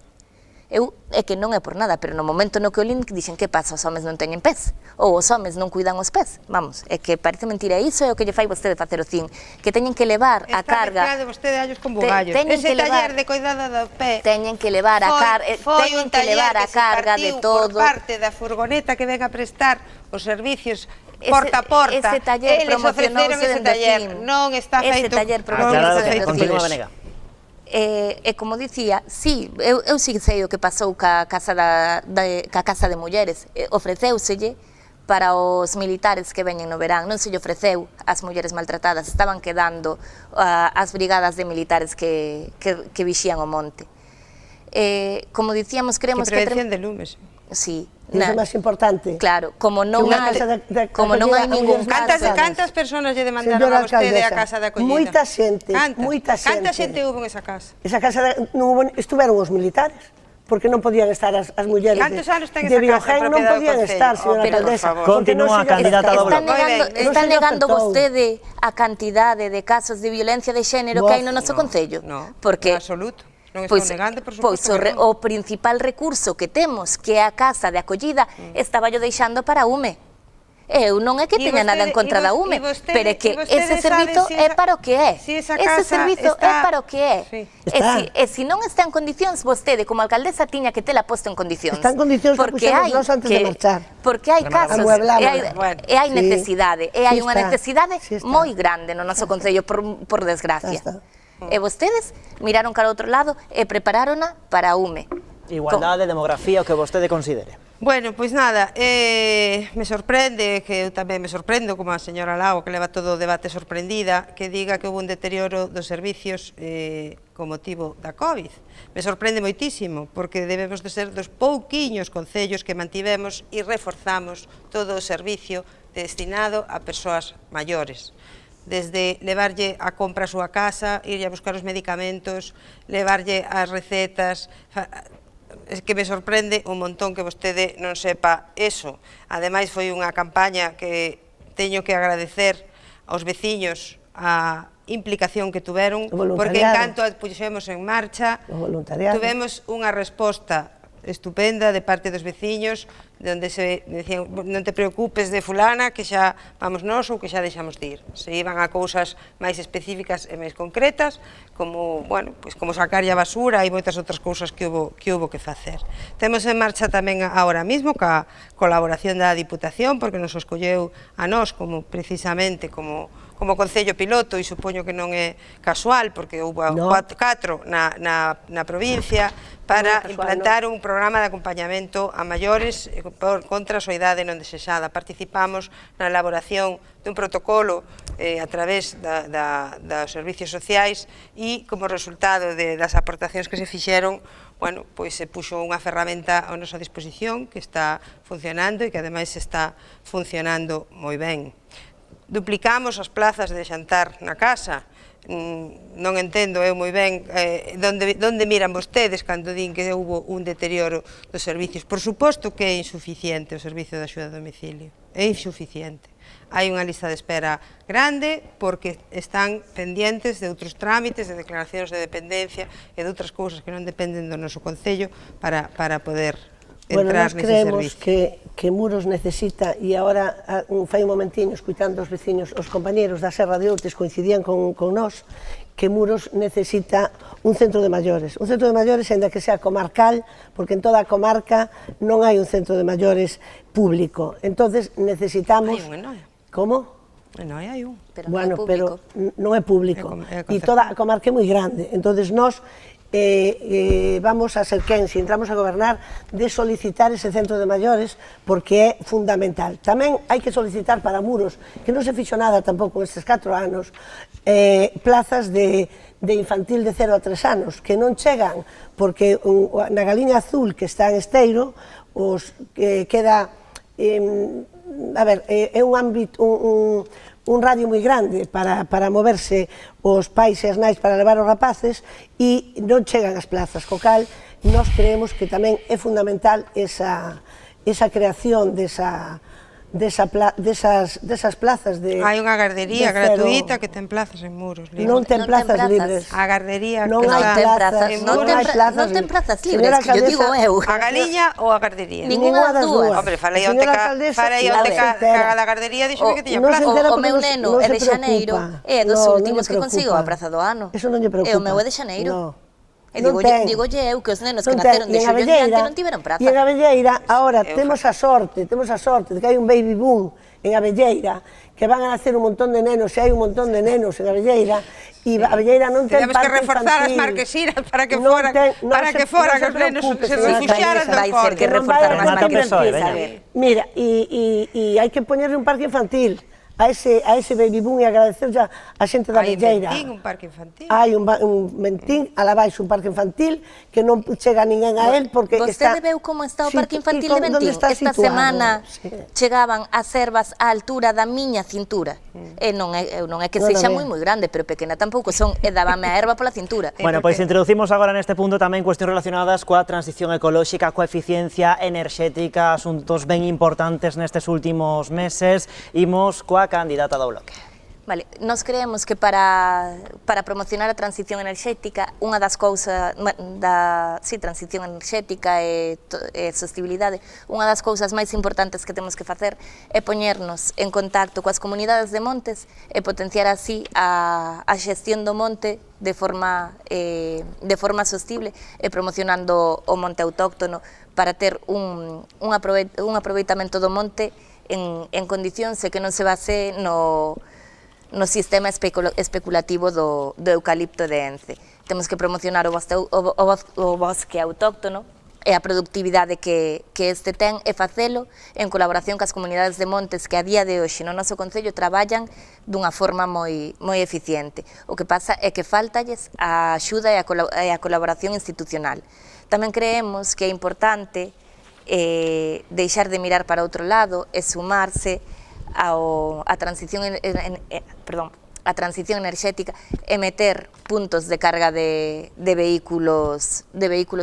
É que non é por nada, pero no momento no que o link dixen que pasa, os homes non teñen pés, ou os homes non cuidan os pés, vamos, é que parece mentira, iso é o que lle fai vostede facer o CIN, que teñen que levar a carga... Está mezclado vostede allos con bugallos, ese taller de cuidado do pé teñen que levar a carga de todo... por parte da furgoneta que ven a prestar os servicios porta a porta, ese taller promocionouse ese taller, non está feito... Ese taller promocionouse. E como dicía, sí, eu sí sei o que pasou ca Casa de Mulleres, ofreceuselle para os militares que veñen no verán, non se lle ofreceu ás mulleres maltratadas, estaban quedando as brigadas de militares que vixían o monte. Como dicíamos, creemos que... prevención de lumes. Sí. Iso é máis importante. Claro, como non hai ningún caso. Cantas persoas lle demandaron a vostede a casa de acollida? Moita xente, moita xente. Canta xente hubo en esa casa? Esa casa non hubo, estuveron os militares, porque non podían estar as mulleres de Biogen, non podían estar, señora alcaldesa. Continúa, candidata Doblo. Está negando vostede a cantidade de casos de violencia de xénero que hai no noso Concello? Non, en absoluto. Non estou negando, por suposto que non. O principal recurso que temos, que é a casa de acollida, estaba yo deixando para UME. Eu non é que teña nada en contra da UME, pero é que ese servizo é para o que é. Ese servizo é para o que é. E se non está en condicións, vostede, como alcaldesa, tiña que tela posto en condicións. Está en condicións que puxemos nós antes de marchar. Porque hai casos, e hai necesidade, e hai unha necesidade moi grande no noso Concello, por desgracia. E vostedes miraron cara ao outro lado e preparárona para a UME. Igualdade, demografía, o que vostede considere. Bueno, pois nada, me sorprende, que eu tamén me sorprendo, como a señora Lago, que leva todo o debate sorprendida, que diga que houve un deterioro dos servicios con motivo da COVID. Me sorprende moitísimo, porque debemos de ser dos pouquiños concellos que mantivemos e reforzamos todo o servicio destinado a persoas maiores. Desde levarlle a compra a súa casa, irlle a buscar os medicamentos, levarlle as recetas. É que me sorprende un montón que vostede non sepa eso. Ademais, foi unha campaña que teño que agradecer aos veciños a implicación que tuveron, porque en canto a puxemos en marcha, tuvemos unha resposta estupenda de parte dos veciños, onde se decían, non te preocupes de fulana, que xa vamos nós ou que xa deixamos de ir. Se iban a cousas máis específicas e máis concretas, como, bueno, pois como sacar a basura e moitas outras cousas que houbo que facer. Temos en marcha tamén agora mesmo ca colaboración da Diputación, porque nos escolleu a nós como precisamente como Concello piloto, e supoño que non é casual, porque houve 4 na provincia, para implantar un programa de acompañamento a maiores contra a soidade non desexada. Participamos na elaboración dun protocolo a través dos servicios sociais e, como resultado das aportacións que se fixeron, bueno, pois se puxo unha ferramenta a nosa disposición que está funcionando e que ademais está funcionando moi ben. Duplicamos as plazas de xantar na casa. Non entendo eu moi ben onde miran vostedes cando din que houve un deterioro dos servicios. Por suposto que é insuficiente o servicio de axuda a domicilio. É insuficiente. Hai unha lista de espera grande porque están pendientes de outros trámites, de declaracións de dependencia e de outras cousas que non dependen do noso Concello para poder entrar nese servicio. Nós creemos que Muros necesita, e agora fai un momentiño escuitando os veciños, os compañeros da Serra de Outes coincidían con nós, que Muros necesita un centro de maiores. Un centro de maiores, ainda que sea comarcal, porque en toda a comarca non hai un centro de maiores público. Entonces necesitamos... Hai un, non? Como? Non hai un. Bueno, pero non é público. E toda a comarca é moi grande. Entonces nós vamos a ser quen, se entramos a gobernar, de solicitar ese centro de maiores, porque é fundamental. Tamén hai que solicitar para Muros, que non se fixo nada tampouco estes 4 anos, plazas de infantil de 0 a 3 anos, que non chegan, porque na Galiña Azul, que está en Esteiro, que queda, a ver, é un ámbito, un radio moi grande para moverse os pais e as nais para levar os rapaces e non chegan as plazas, co cal nós creemos que tamén é fundamental esa creación desas plazas de... Hai unha gardería gratuita que ten plazas en Muros. Non ten plazas libres. A gardería non hai plazas libres, que yo digo eu. A Galiña ou a gardería? Ninguna das dúas. Hombre, falei onte que a da gardería dixome que tiña plaza. O meu neno é de Xaneiro, é dos últimos que consigo a Praza do Ano. Eso non lle preocupa. E o meu é de Xaneiro. E digolle eu que os nenos que Non naceron de ten. xullo en diante non tiveron praza. E en Abelleira, agora, temos a sorte de que hai un baby boom en Abelleira, que van a nacer un montón de nenos, e hai un montón de nenos en Abelleira, e Abelleira non ten parque infantil. Temos que reforzar as marquesinas para que foran os nenos se refugiaran do Vai ser que reforzaron as marquesinas. Mira, e hai que poñerle un parque infantil a ese baby boom e agradecer a xente da Abelleira. Hai un parque infantil. Hai un Mentín, alá baixo un parque infantil que non chega ninguén a él porque está... Vostede veu como está o parque infantil de Mentín? Esta semana chegaban as servas á altura da miña cintura. E non é que sexa moi grande, pero pequena tampouco son, e dábame a erva pola cintura. Bueno, pois introducimos agora neste punto tamén cuestións relacionadas coa transición ecolóxica, coa eficiencia enerxética, asuntos ben importantes nestes últimos meses. Imos coa candidata do bloque. Vale, nós creemos que para promocionar a transición enerxética, unha das cousas transición enerxética e sostenibilidade, unha das cousas máis importantes que temos que facer é poñernos en contacto coas comunidades de montes e potenciar así a xestión do monte de forma sostible e promocionando o monte autóctono para ter un aproveitamento do monte en condicións que non se base no sistema especulativo do eucalipto de Ence. Temos que promocionar o bosque autóctono e a productividade que este ten e facelo en colaboración cas comunidades de montes que a día de hoxe no noso concello traballan dunha forma moi eficiente. O que pasa é que faltalles a axuda e a colaboración institucional. Tamén creemos que é importante deixar de mirar para outro lado e sumarse a transición enerxética e meter puntos de carga de vehículos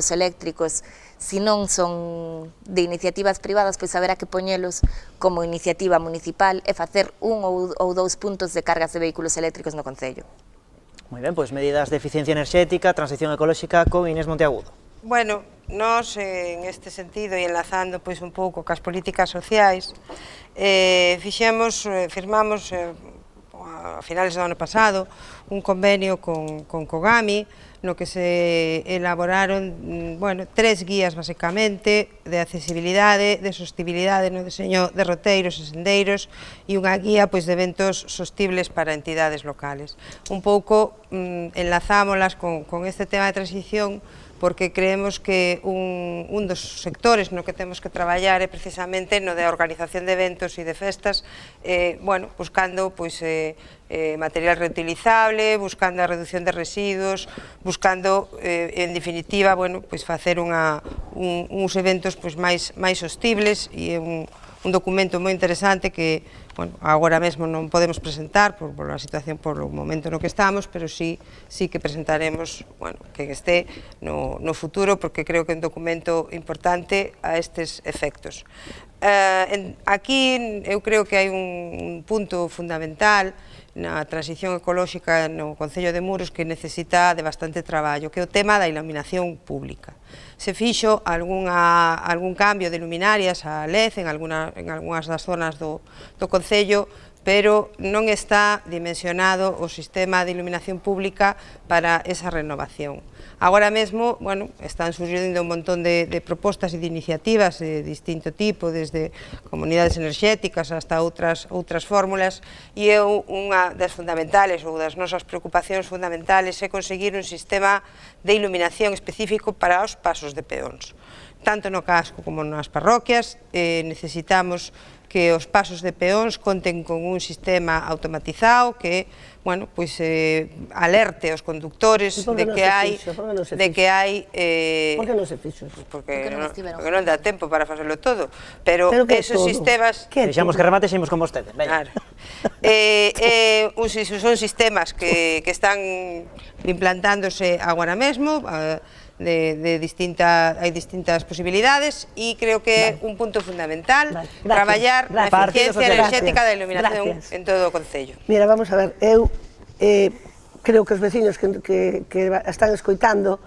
eléctricos. Si non son de iniciativas privadas, pois haberá que poñelos como iniciativa municipal e facer un ou dous puntos de cargas de vehículos eléctricos no concello. Moi ben, pois medidas de eficiencia enerxética, transición ecolóxica con Inés Monteagudo. Bueno, nós en este sentido e enlazando pois un pouco cas políticas sociais, firmamos a finales do ano pasado un convenio con Kogami no que se elaboraron 3 guías basicamente de accesibilidade, de sostibilidade no deseño de roteiros e sendeiros e unha guía pois de eventos sostibles para entidades locales. Un pouco enlazámolas con este tema de transición porque creemos que un dos sectores no que temos que traballar é precisamente no de organización de eventos e de festas, buscando material reutilizable, buscando a reducción de residuos, buscando, en definitiva, facer uns eventos máis sostibles e un documento moi interesante que agora mesmo non podemos presentar por a situación, por o momento no que estamos, pero sí que presentaremos que este no futuro, porque creo que é un documento importante a estes efectos. Aquí eu creo que hai un punto fundamental na transición ecolóxica no Concello de Muros que necesita de bastante traballo, que é o tema da iluminación pública. Se fixo algún cambio de luminarias a LED en algunhas das zonas do Concello, pero non está dimensionado o sistema de iluminación pública para esa renovación. Agora mesmo, están surgindo un montón de propostas e de iniciativas de distinto tipo, desde comunidades enerxéticas hasta outras fórmulas, e é unha das fundamentales, ou das nosas preocupacións fundamentales, é conseguir un sistema de iluminación específico para os pasos de peóns. tanto no casco como nas parroquias. Necesitamos que os pasos de peóns conten con un sistema automatizado que, bueno, pois alerte aos conductores de que hai Por que non se fixo? Porque non dá tempo para facelo todo, pero esos sistemas... Deixamos que remate e seguimos con vostede. Son sistemas que están implantándose agora mesmo, hai distintas posibilidades, e creo que é un punto fundamental traballar na eficiencia enerxética da iluminación en todo o Concello. Mira, vamos a ver, eu creo que os veciños que están escoitando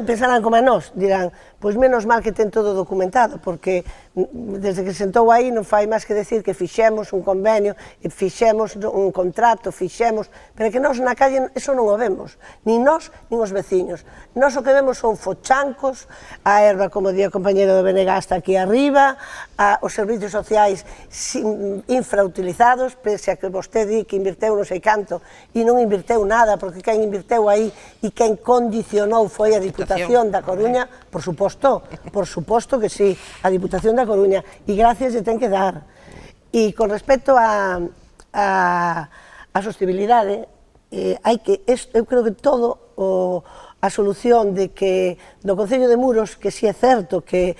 pensarán como a nós, dirán, pois menos mal que ten todo documentado, porque desde que se sentou aí non fai máis que decir que fixemos un convenio, fixemos un contrato, pero que nós na calle eso non o vemos, nin nós, nin os veciños. Nós o que vemos son fochancos, a erva, como di o compañero do BNG, hasta aquí arriba, os servicios sociais infrautilizados, pese a que vostede di que invirteu non sei canto, e non invirteu nada, porque quen invirteu aí e quen condicionou foi a Diputación da Coruña, por suposto que sí, a Diputación da Coruña, e gracias lle ten que dar. E con respecto a sostenibilidade, eu creo que a solución de que do Concello de Muros, que si é certo que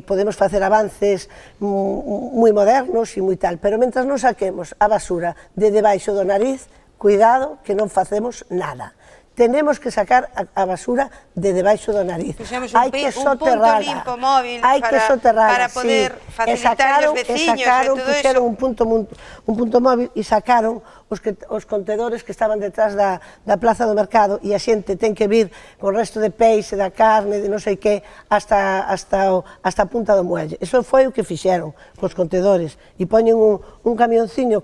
podemos facer avances moi modernos e moi tal, pero mentras non saquemos a basura de debaixo do nariz, cuidado que non facemos nada. Tenemos que sacar a basura de debaixo do nariz. Hai que soterrala, para poder facilitar os veciños e todo eso. Puxeron un punto móvil e sacaron os contedores que estaban detrás da plaza do mercado, e a xente ten que vir con o resto de peixe, da carne, de non sei que, hasta a punta do muelle. Eso foi o que fixeron cos contedores, e poñen un camionciño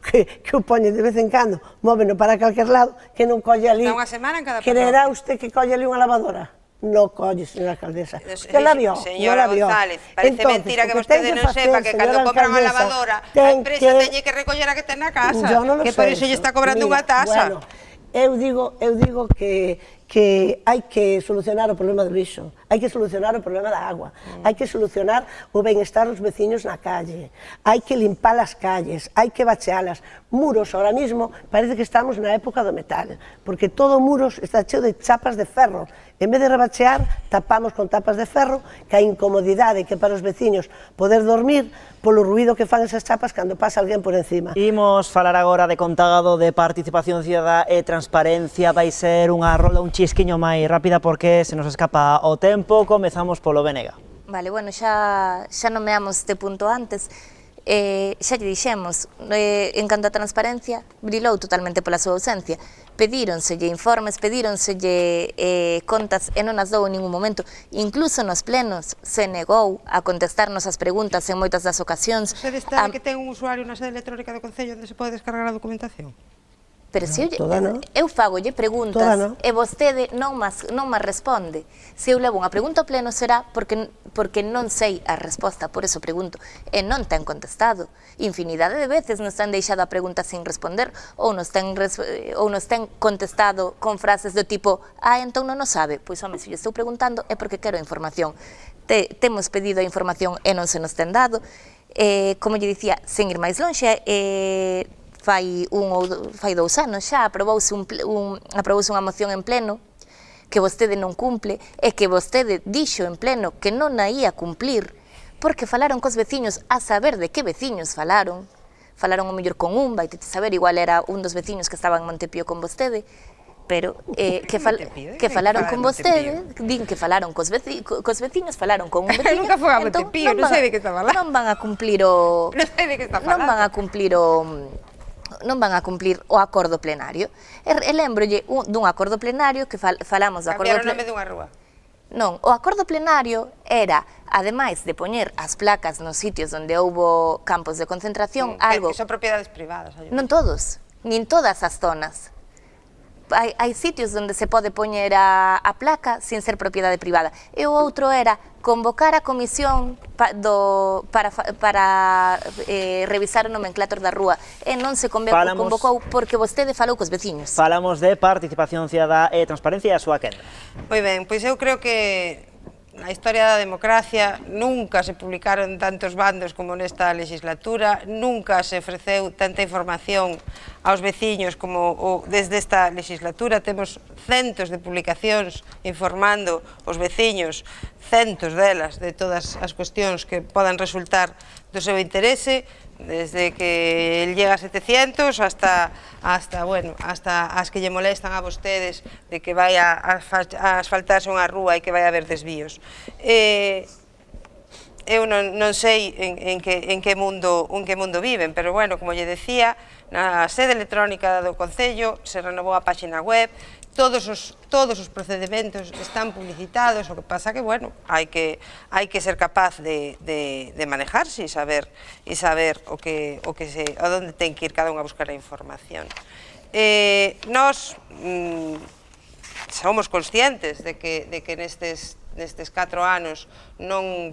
que o poñen de vez en cando, móveno para calquer lado, que non colle ali. Unha semana en cada Quererá usted que colle ali unha lavadora? Non colle, señora alcaldesa. Usted la vio, non la vio. González, parece mentira que vostede non sepa que cando compra unha lavadora, a empresa teñe que recoller a que ten na casa, que por iso lle está cobrando unha tasa. Eu digo que hai que solucionar o problema do lixo, hai que solucionar o problema da agua, hai que solucionar o benestar dos veciños na calle, hai que limpar as calles, hai que bachealas. Muros, ahora mismo, parece que estamos na época do metal, porque todo Muros está cheo de chapas de ferro. En vez de rebachear, tapamos con tapas de ferro, que a incomodidade que para os veciños poder dormir polo ruído que fan esas chapas cando pasa alguén por encima. Imos falar agora de contagado de participación cidadá e transparencia. Vai ser unha rolda un chisquiño máis rápida porque se nos escapa o tempo. Comezamos polo BNG. Vale, bueno, xa nomeamos este punto antes. Xa lle dixemos, en canto a transparencia, brilou totalmente pola súa ausencia. Pedíronselle informes, pedíronselle contas e non as dou en ningún momento. Incluso nos plenos se negou a contestarnos as preguntas en moitas das ocasións. Você está que ten un usuario na sede electrónica do Concello onde se pode descargar a documentación? Pero se eu fagolle preguntas e vostede non me responde. Se eu levo unha pregunta ao pleno será porque non sei a resposta, por eso pregunto, e non ten contestado. Infinidade de veces nos ten deixado a pregunta sin responder ou nos ten contestado con frases do tipo entón non o sabe. Pois, home, se eu estou preguntando é porque quero información. Temos pedido a información e non se nos ten dado. Como lle dicía, sen ir máis lonxe, fai 2 anos xa aprobouse unha moción en pleno que vostede non cumple e que vostede dixo en pleno que non a ia cumplir porque falaron cos veciños, a saber de que veciños falaron o mellor con vai saber, igual era un dos veciños que estaba en Montepío con vostede, pero que falaron con vostede, din que falaron cos veciños, falaron con un veciño. Nunca foi a Montepío, non sei de que está falando. Non van a cumplir o acordo plenario. E lembrolle dun acordo plenario que falamos do acordo plenario. Cambiaron o nome dunha rúa. Non, o acordo plenario era, ademais de poñer as placas nos sitios onde houbo campos de concentración, algo... Que son propiedades privadas. Non todos, nin todas as zonas. Hai sitios onde se pode poñer a placa sin ser propiedade privada. E o outro era convocar a comisión para revisar o nomenclator da rúa. E non se convocou porque vostede falou cos veciños. Falamos de participación cidadá e transparencia e a súa quenda. Moi ben, pois eu creo que na historia da democracia nunca se publicaron tantos bandos como nesta legislatura, nunca se ofreceu tanta información aos veciños como desde esta legislatura. Temos centos de publicacións informando os veciños, centos delas, de todas as cuestións que podan resultar do seu interese, desde que el llega a 700 hasta as que lle molestan a vostedes de que vai a asfaltarse unha rúa e que vai a haber desvíos. Eu non sei en que mundo viven, pero bueno, como lle decía, na sede electrónica do Concello se renovou a páxina web, todos os procedimentos están publicitados, o que pasa que, bueno, hai que ser capaz de manejarse e saber a onde ten que ir cada un a buscar a información. Nós somos conscientes de que nestes 4 anos non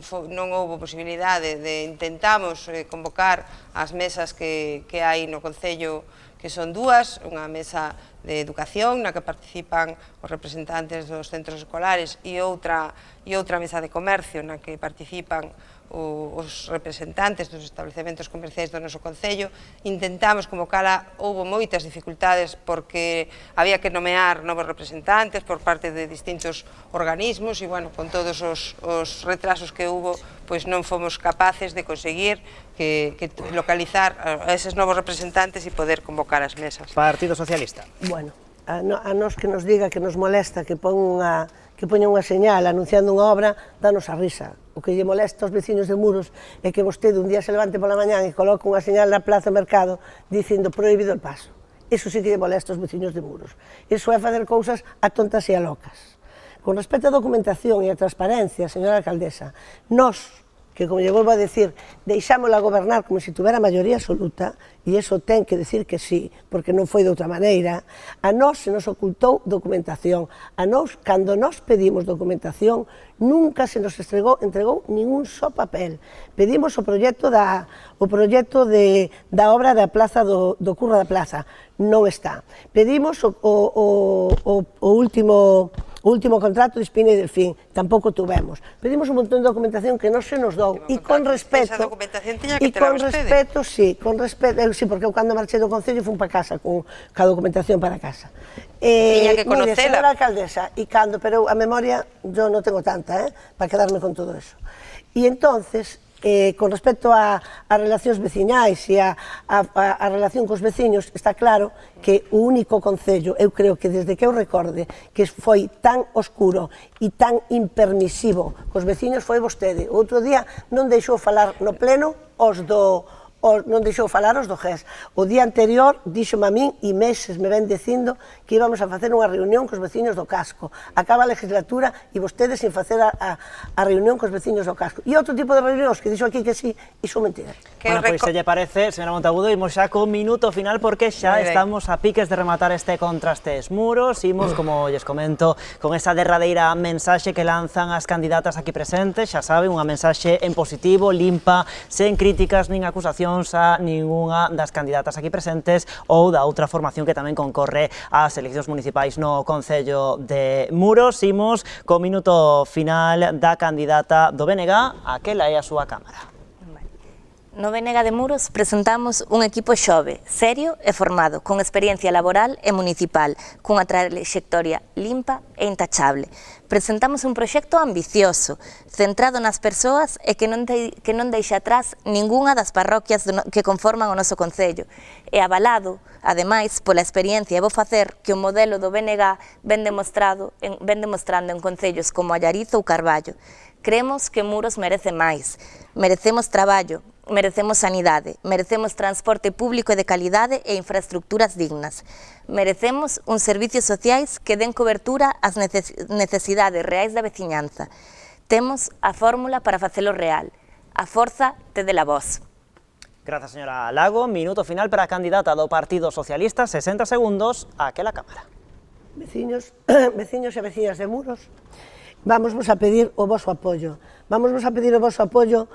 houve posibilidade de intentamos convocar as mesas que hai no Concello, que son dúas, unha mesa de educación na que participan os representantes dos centros escolares e outra mesa de comercio na que participan os representantes dos establecementos comerciais do noso Concello. Intentamos convocala, houve moitas dificultades porque había que nomear novos representantes por parte de distintos organismos e, bueno, con todos os retrasos que houve, pois non fomos capaces de conseguir localizar a eses novos representantes e poder convocar as mesas. Partido Socialista. Bueno, a nos que nos diga que nos molesta que poña unha señal anunciando unha obra, danos a risa. O que lle molesta aos veciños de Muros é que vostede un día se levante pola mañán e coloque unha señal na Plaza Mercado dicindo prohibido el paso. Iso sí que lle molesta aos veciños de Muros. Iso é facer cousas a tontas e a locas. Con respecto á documentación e a transparencia, señora alcaldesa, nós, que, como lle volvo a decir, deixámola gobernar como se tuvera maioría absoluta, e iso ten que decir que sí, porque non foi de outra maneira, a nós se nos ocultou documentación. A nós, cando nós pedimos documentación, nunca se nos entregou ningún só papel. Pedimos o proxecto da obra da plaza do Curro da Plaza, non está. Pedimos o último contrato de Espina e Delfín, tampouco tuvemos. Pedimos un montón de documentación que non se nos dou, e con respeto... Esa documentación tiña que ter a vostede. Sí, porque eu cando marchei do Concello fui para casa con a documentación para casa. Tiña que conocela. Señora alcaldesa, pero a memoria yo non tengo tanta, para quedarme con todo eso. E entonces, con respecto a relacións veciñais e a relación cos veciños, está claro que o único concello, eu creo que desde que eu recorde, que foi tan oscuro e tan impermisivo cos veciños foi vostede. O outro día non deixou falar no pleno non deixou falar os do GES. O día anterior díxome a min e meses me ven dicindo que íbamos a facer unha reunión cos veciños do casco. Acaba a legislatura e vostedes sin facer a reunión cos veciños do casco. E outro tipo de reunións que dixo aquí que sí, iso mentira. Bueno, pois se lle parece, señora Monteagudo, imos xa co minuto final porque xa estamos a piques de rematar este Contrastes Muros. Imos, como lles comento, con esa derradeira mensaxe que lanzan as candidatas aquí presentes. Xa saben, unha mensaxe en positivo, limpa, sen críticas nin acusacións a ningunha das candidatas aquí presentes ou da outra formación que tamén concorre ás eleccións municipais no Concello de Muros. Imos co minuto final da candidata do BNG, aquela é a súa cámara. No BNG de Muros presentamos un equipo xove, serio e formado, con experiencia laboral e municipal, cunha traxectoria limpa e intachable. Presentamos un proxecto ambicioso, centrado nas persoas e que non deixa atrás ningunha das parroquias que conforman o noso Concello, e avalado, ademais, pola experiencia e bo facer que o modelo do BNG ven demostrando en concellos como Allariz ou Carballo. Creemos que Muros merece máis, merecemos traballo, merecemos sanidade, merecemos transporte público de calidade e infraestructuras dignas. Merecemos uns servicios sociais que den cobertura ás necesidades reais da veciñanza. Temos a fórmula para facelo real. A forza tédela vós. Grazas, señora Lago. Minuto final para a candidata do Partido Socialista, 60 segundos, aquela cámara. Veciños e veciñas de Muros, vamos a pedir o voso apoio. Vamos a pedir o voso apoio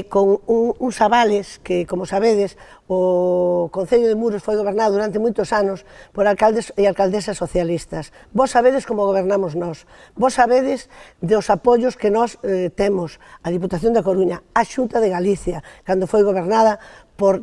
con uns avales que, como sabedes, o Concello de Muros foi gobernado durante moitos anos por alcaldes e alcaldesas socialistas. Vos sabedes como gobernamos nós, vos sabedes dos apoios que nós temos, a Diputación da Coruña, a Xunta de Galicia, cando foi gobernada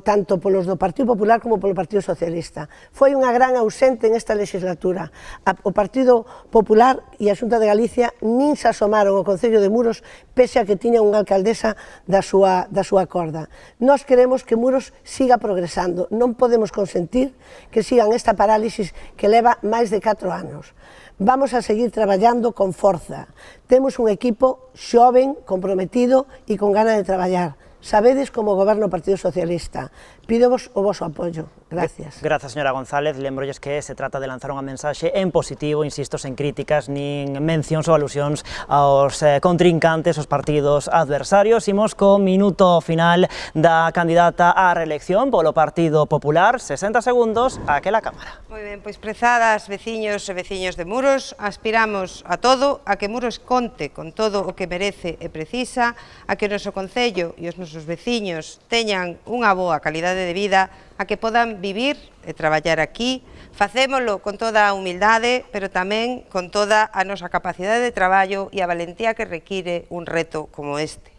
tanto polos do Partido Popular como polo Partido Socialista. Foi unha gran ausente en esta legislatura. O Partido Popular e a Xunta de Galicia nin se asomaron ao Concello de Muros pese a que tiña unha alcaldesa da súa corda. Nós queremos que Muros siga progresando. Non podemos consentir que sigan esta parálisis que leva máis de 4 anos. Vamos a seguir traballando con forza. Temos un equipo xoven, comprometido e con gana de traballar. Sabedes como goberno o Partido Socialista. Pídovos o voso apoio. Gracias. Grazas, señora González. Lembrolles que se trata de lanzar unha mensaxe en positivo, insisto, sen críticas, nin mencións ou alusións aos contrincantes, os partidos adversarios. Imos co minuto final da candidata á reelección polo Partido Popular. 60 segundos, aquela cámara. Moi ben, pois prezadas, veciños e veciños de Muros, aspiramos a todo, a que Muros conte con todo o que merece e precisa, a que o noso Concello e os nosos veciños teñan unha boa calidade de vida, a que podan vivir e traballar aquí. Facémolo con toda a humildade, pero tamén con toda a nosa capacidade de traballo e a valentía que require un reto como este.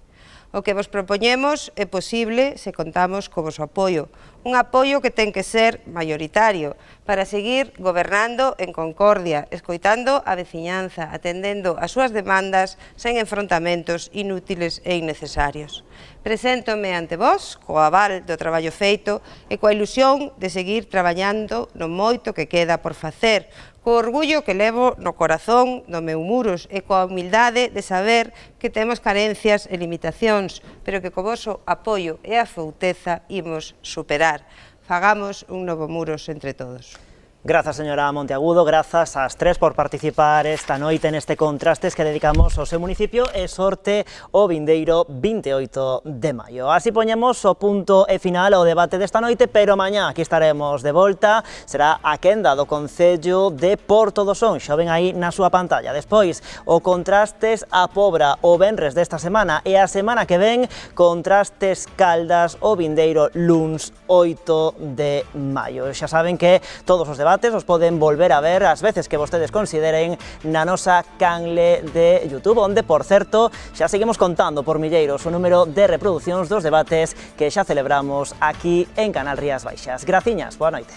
O que vos propoñemos é posible se contamos co voso apoio, un apoio que ten que ser maioritario para seguir gobernando en concordia, escoitando a veciñanza, atendendo as súas demandas sen enfrontamentos inútiles e innecesarios. Preséntome ante vos co aval do traballo feito e coa ilusión de seguir traballando no moito que queda por facer, co orgullo que levo no corazón do meu Muros e coa humildade de saber que temos carencias e limitacións, pero que co voso apoio e a fouteza imos superar. Fagamos un novo Muros entre todos. Grazas, señora Monteagudo, grazas ás tres por participar esta noite neste Contrastes que dedicamos ao seu municipio e sorte o vindeiro 28 de maio. Así poñemos o punto e final ao debate desta noite, pero mañá aquí estaremos de volta, será a quenda do Concello de Porto do Son, xa ven aí na súa pantalla. Despois, o Contrastes a Pobra o venres desta semana e a semana que ven, Contrastes Caldas o vindeiro luns 8 de maio. Xa saben que todos os debates os poden volver a ver as veces que vostedes consideren na nosa canle de YouTube, onde, por certo, xa seguimos contando por milleiros o número de reproduccións dos debates que xa celebramos aquí en Canal Rías Baixas. Graciñas, boa noite.